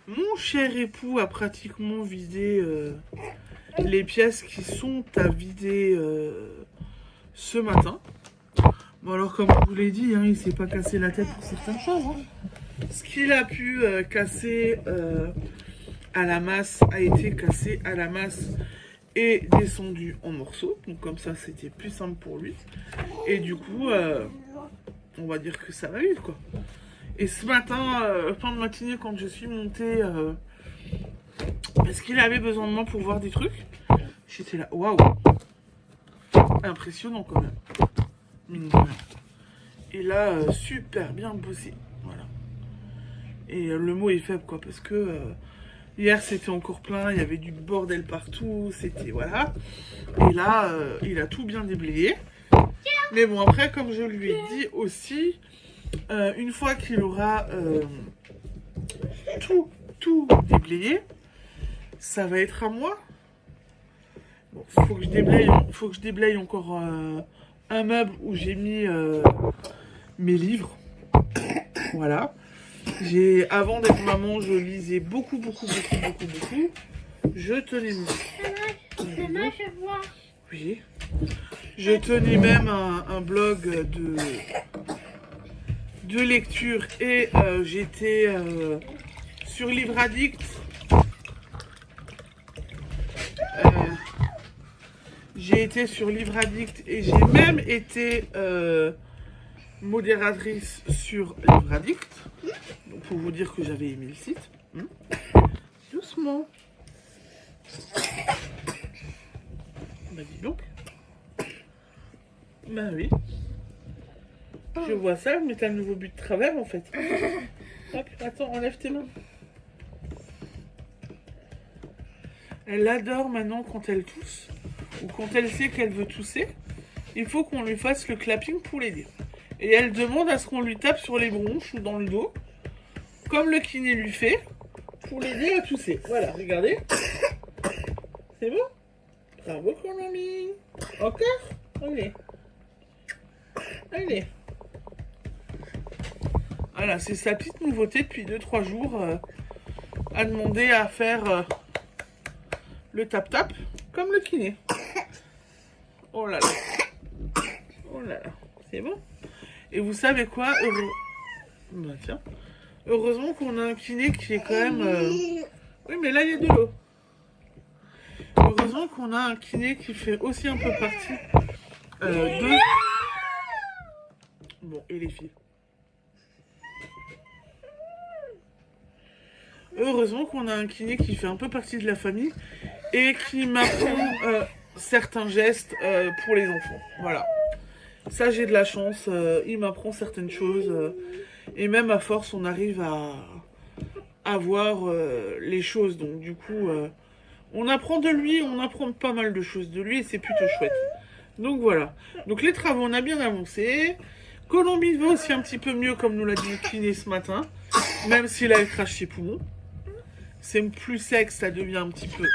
Mon cher époux a pratiquement vidé les pièces qui sont à vider ce matin. Bon alors comme je vous l'ai dit, hein, il s'est pas cassé la tête pour certaines choses. Hein. Ce qu'il a pu casser à la masse a été cassé à la masse et descendu en morceaux. Donc comme ça c'était plus simple pour lui. Et du coup, on va dire que ça va vite quoi. Et ce matin, fin de matinée, quand je suis montée, parce qu'il avait besoin de moi pour voir des trucs, j'étais là, waouh, impressionnant quand même. Et là, super bien bossé, voilà. Et le mot est faible quoi, parce que hier c'était encore plein, il y avait du bordel partout, c'était voilà. Et là, il a tout bien déblayé. Mais bon, après, comme je lui ai dit aussi, une fois qu'il aura tout déblayé, ça va être à moi. Bon, faut que je déblaye encore un meuble où j'ai mis mes livres. Voilà. Avant d'être maman, je lisais beaucoup. Je tenais Maman, je vois. Oui. Je tenais même un blog de lecture et j'étais sur Livre Addict. J'ai été sur Livre Addict et j'ai même été modératrice sur Livre Addict. Donc pour vous dire que j'avais aimé le site. Doucement. Bah dis donc. Bah oui. Je vois ça, mais t'as le nouveau but de travers en fait. Hop, attends, enlève tes mains. Elle adore maintenant quand elle tousse, ou quand elle sait qu'elle veut tousser, il faut qu'on lui fasse le clapping pour l'aider. Et elle demande à ce qu'on lui tape sur les bronches ou dans le dos, comme le kiné lui fait, pour l'aider à tousser. Voilà, regardez. C'est bon? Bravo Colombine. Encore? Allez. Allez. Voilà, c'est sa petite nouveauté depuis 2-3 jours. À demander à faire le tap-tap comme le kiné. Oh là là. Voilà, c'est bon. Et vous savez quoi? Bah, tiens. Heureusement qu'on a un kiné qui est quand même... Oui, mais là, il y a de l'eau. Heureusement qu'on a un kiné qui fait aussi un peu partie de... Bon, et les filles. Heureusement qu'on a un kiné qui fait un peu partie de la famille et qui m'apprend certains gestes pour les enfants. Voilà. Ça, j'ai de la chance. Il m'apprend certaines choses. Et même à force, on arrive à voir les choses. Donc, du coup, on apprend de lui. On apprend pas mal de choses de lui et c'est plutôt chouette. Donc, voilà. Donc, les travaux, on a bien avancé. Colombine va aussi un petit peu mieux, comme nous l'a dit le kiné ce matin. Même s'il a le crache ses poumons. C'est plus sec, ça devient un petit peu...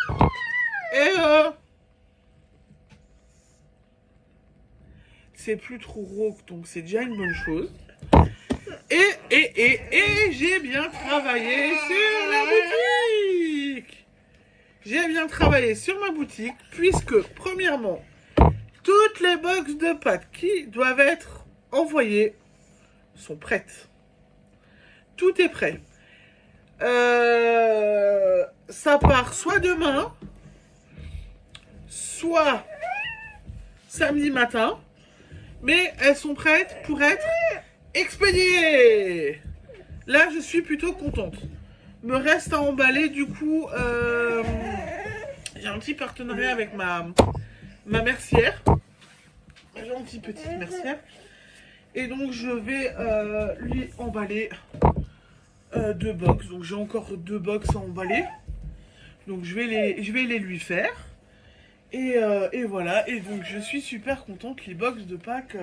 Et c'est plus trop rauque, donc c'est déjà une bonne chose. Et j'ai bien travaillé sur la boutique. J'ai bien travaillé sur ma boutique, puisque, premièrement, toutes les box de pâtes qui doivent être envoyées sont prêtes. Tout est prêt. Ça part soit demain, soit samedi matin, mais elles sont prêtes pour être expédiées. Là, je suis plutôt contente. Me reste à emballer, du coup, j'ai un petit partenariat avec ma mercière, ma gentille petite mercière, et donc je vais lui emballer 2 box. Donc j'ai encore 2 box à emballer. Donc je vais les lui faire. Et voilà. Et donc je suis super contente. Les box de Pâques.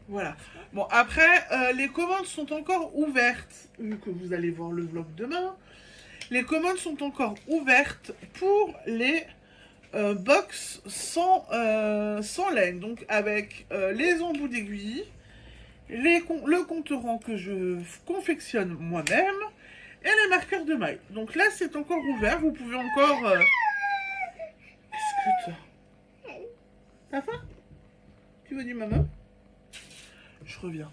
Voilà. Bon, après, les commandes sont encore ouvertes. Vu que vous allez voir le vlog demain. Les commandes sont encore ouvertes pour les box sans laine. Donc avec les embouts d'aiguille. Le compte-rang que je confectionne moi-même et les marqueurs de maille. Donc là, c'est encore ouvert. Vous pouvez encore... Qu'est-ce que t'as? T'as faim? Tu veux du maman? Je reviens.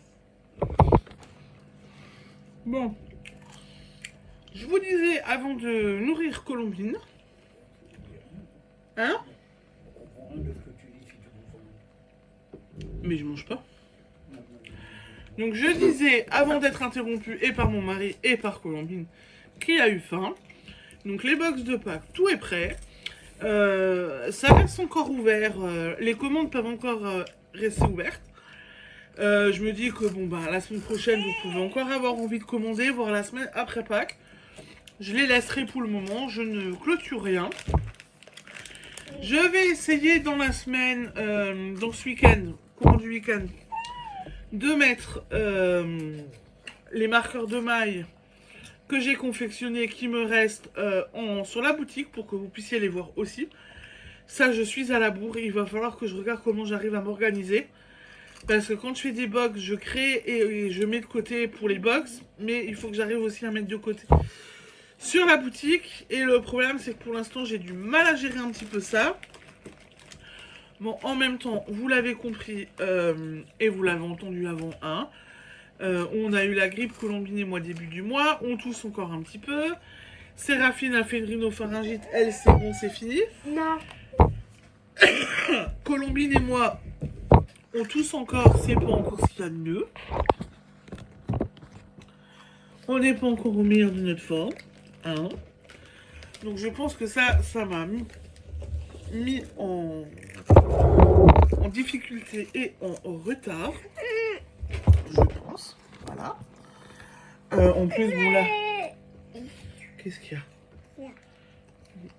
Bon. Je vous disais, avant de nourrir Colombine... Hein? Mais je mange pas. Donc je disais, avant d'être interrompu et par mon mari et par Colombine, qui a eu faim. Donc les box de Pâques, tout est prêt. Ça reste encore ouvert. Les commandes peuvent encore rester ouvertes. Je me dis que bon bah la semaine prochaine, vous pouvez encore avoir envie de commander, voire la semaine après Pâques. Je les laisserai pour le moment, je ne clôture rien. Je vais essayer dans la semaine, dans ce week-end, courant du week-end, de mettre les marqueurs de maille que j'ai confectionnés qui me restent sur la boutique pour que vous puissiez les voir aussi. Ça, je suis à la bourre. Il va falloir que je regarde comment j'arrive à m'organiser. Parce que quand je fais des box, je crée et je mets de côté pour les box. Mais il faut que j'arrive aussi à mettre de côté sur la boutique. Et le problème, c'est que pour l'instant, j'ai du mal à gérer un petit peu ça. Bon, en même temps, vous l'avez compris et vous l'avez entendu avant, hein. On a eu la grippe, Colombine et moi, début du mois. On tousse encore un petit peu. Séraphine a fait une rhinopharyngite. Elle, c'est bon, c'est fini. Non. Colombine et moi, on tousse encore. C'est pas encore ce qu'il y a de mieux. On n'est pas encore au meilleur de notre forme, hein. Donc, je pense que ça m'a mis en difficulté et en retard, je pense. Voilà. En plus, bon là, qu'est-ce qu'il y a?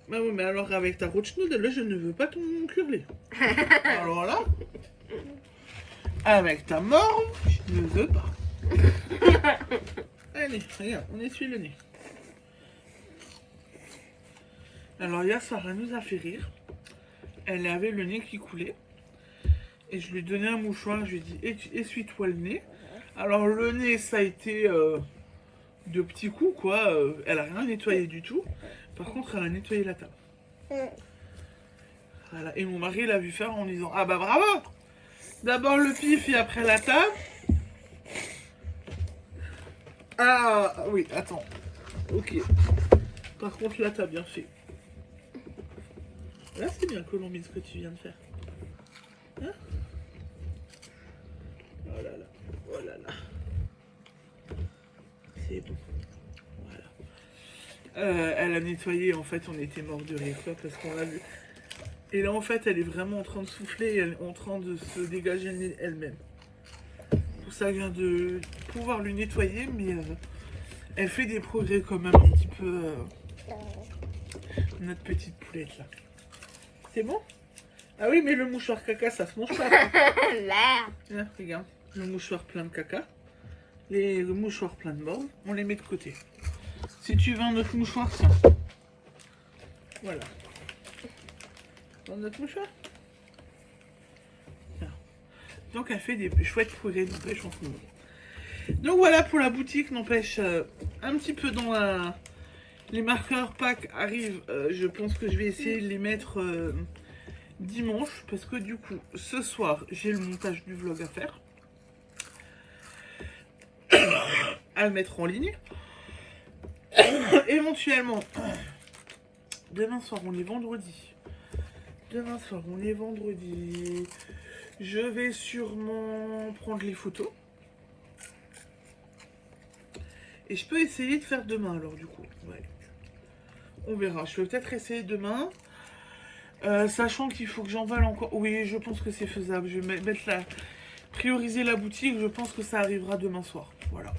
Bah oui, mais alors avec ta roachnood, là, je ne veux pas ton curler. Alors là, avec ta morve, je ne veux pas. Allez, regarde, on essuie le nez. Alors, hier, Sarah nous a fait rire. Elle avait le nez qui coulait. Et je lui ai donné un mouchoir. Je lui ai dit, essuie-toi le nez. Alors, le nez, ça a été de petits coups, quoi. Elle a rien nettoyé du tout. Par contre, elle a nettoyé la table. Voilà. Et mon mari l'a vu faire en disant, ah bah bravo! D'abord le pif et après la table. Ah oui, attends. Ok. Par contre là t'as bien fait. Là c'est bien Colombine ce que tu viens de faire. Hein? Oh là là. Oh là là. C'est bon. Voilà. Elle a nettoyé, en fait on était mort de rire quoi, parce qu'on l'a vu. Et là en fait elle est vraiment en train de souffler, elle est en train de se dégager elle-même. Pour ça je viens de pouvoir lui nettoyer, mais elle fait des progrès quand même un petit peu. Notre petite poulette là. C'est bon? Ah oui mais le mouchoir caca ça se mange pas. Merde. Là, regarde, le mouchoir plein de caca. Les mouchoirs plein de morve, on les met de côté. Si tu veux un autre mouchoir, tiens. Voilà. Un autre mouchoir. Tiens. Donc elle fait des chouettes progrès, n'empêche en ce moment. Donc voilà pour la boutique, n'empêche un petit peu dans la... Les marqueurs Pâques arrivent, je pense que je vais essayer de les mettre dimanche, parce que du coup, ce soir, j'ai le montage du vlog à faire. À le mettre en ligne. Éventuellement, demain soir, on est vendredi. Demain soir, on est vendredi. Je vais sûrement prendre les photos. Et je peux essayer de faire demain, alors du coup. Ouais. On verra. Je vais peut-être essayer demain. Sachant qu'il faut que j'emballe encore. Oui, je pense que c'est faisable. Je vais mettre prioriser la boutique. Je pense que ça arrivera demain soir. Voilà.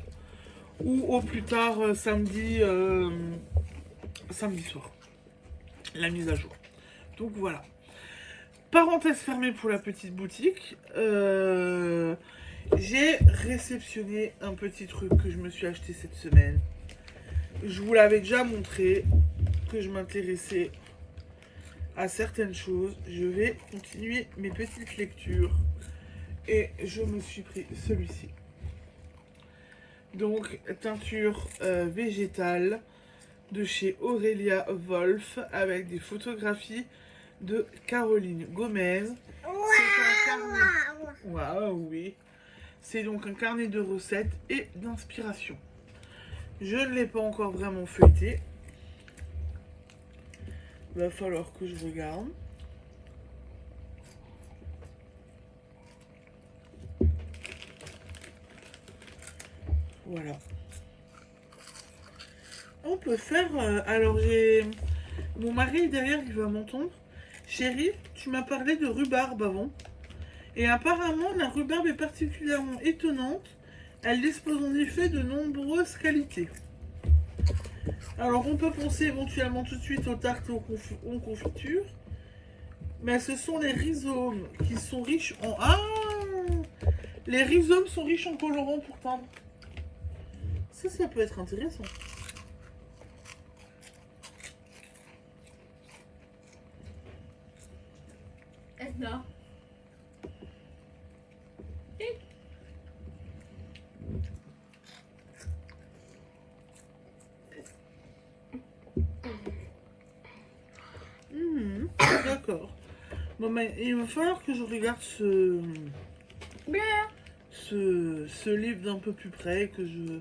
Ou au plus tard samedi soir. La mise à jour. Donc voilà. Parenthèse fermée pour la petite boutique. J'ai réceptionné un petit truc que je me suis acheté cette semaine. Je vous l'avais déjà montré que je m'intéressais à certaines choses. Je vais continuer mes petites lectures et je me suis pris celui-ci. Donc teinture végétale de chez Aurélia Wolf avec des photographies de Caroline Gomez. C'est un carnet. Waouh, oui. C'est donc un carnet de recettes et d'inspiration. Je ne l'ai pas encore vraiment feuilleté. Va falloir que je regarde. Voilà. On peut faire... alors j'ai... Mon mari est derrière, il va m'entendre. Chérie, tu m'as parlé de rhubarbe avant. Et apparemment, la rhubarbe est particulièrement étonnante. Elle dispose en effet de nombreuses qualités. Alors on peut penser éventuellement tout de suite aux tartes en confiture. Mais ce sont les rhizomes qui sont riches en... Ah! Les rhizomes sont riches en colorants pour teindre. Ça peut être intéressant. Non. D'accord. Bon, mais il va falloir que je regarde ce livre d'un peu plus près, que je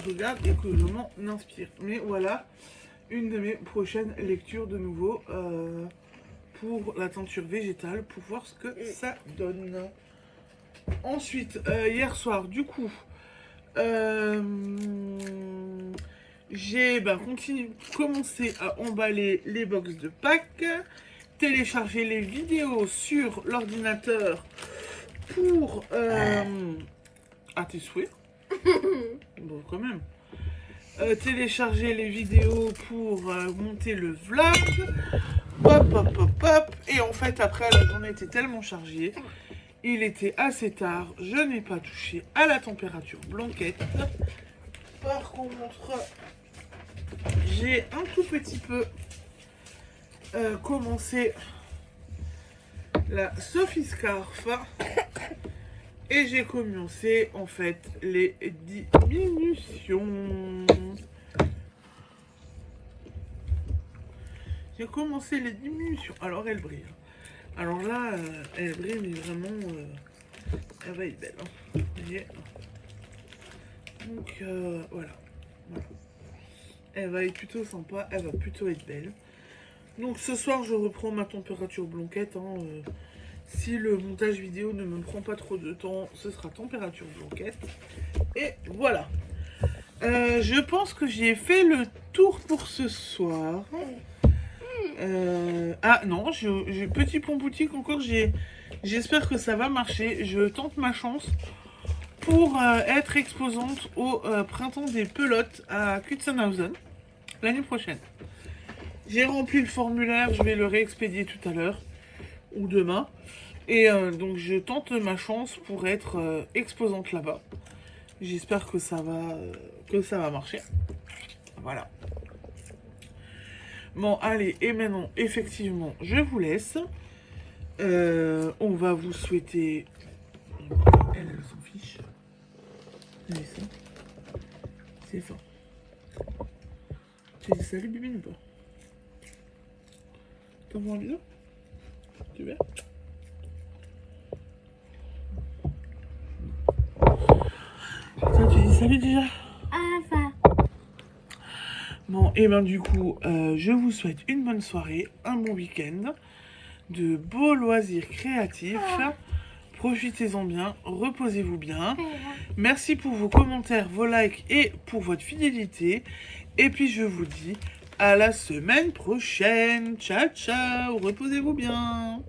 regarde et que je m'en inspire. Mais voilà, une de mes prochaines lectures de nouveau pour la teinture végétale, pour voir ce que ça donne. Ensuite, hier soir, du coup, j'ai commencé à emballer les box de Pâques, télécharger les vidéos sur l'ordinateur pour... à tes souhaits. Bon, quand même. Télécharger les vidéos pour monter le vlog. Hop, hop, hop, hop. Et en fait, après, la journée était tellement chargée. Il était assez tard. Je n'ai pas touché à la température blanquette. Par contre, j'ai un tout petit peu commencé la Sophie Scarf. Et j'ai commencé en fait les diminutions. J'ai commencé les diminutions. Alors elle brille. Alors là, elle brille, mais vraiment, elle va être belle. Hein. Vous voyez. Donc, voilà. Elle va être plutôt sympa, elle va plutôt être belle. Donc ce soir, je reprends ma température blanquette. Hein, si le montage vidéo ne me prend pas trop de temps, ce sera température blanquette. Et voilà. Je pense que j'ai fait le tour pour ce soir. Ah non, j'ai petit pont boutique encore. J'espère que ça va marcher. Je tente ma chance pour être exposante au printemps des pelotes à Kutzenhausen l'année prochaine. J'ai rempli le formulaire, je vais le réexpédier tout à l'heure ou demain. Et donc je tente ma chance pour être exposante là-bas. J'espère que ça va marcher. Voilà. Bon, allez, et maintenant, effectivement, je vous laisse. On va vous souhaiter... Elle s'en fiche. Allez, ça. C'est fort. Tu dis salut, Bibine, ou pas? T'envoies un bisou? Tu veux? Toi, tu dis salut déjà? Bon, et ben du coup, je vous souhaite une bonne soirée, un bon week-end, de beaux loisirs créatifs. Profitez-en bien, reposez-vous bien. Merci pour vos commentaires, vos likes et pour votre fidélité. Et puis je vous dis à la semaine prochaine. Ciao, ciao, reposez-vous bien.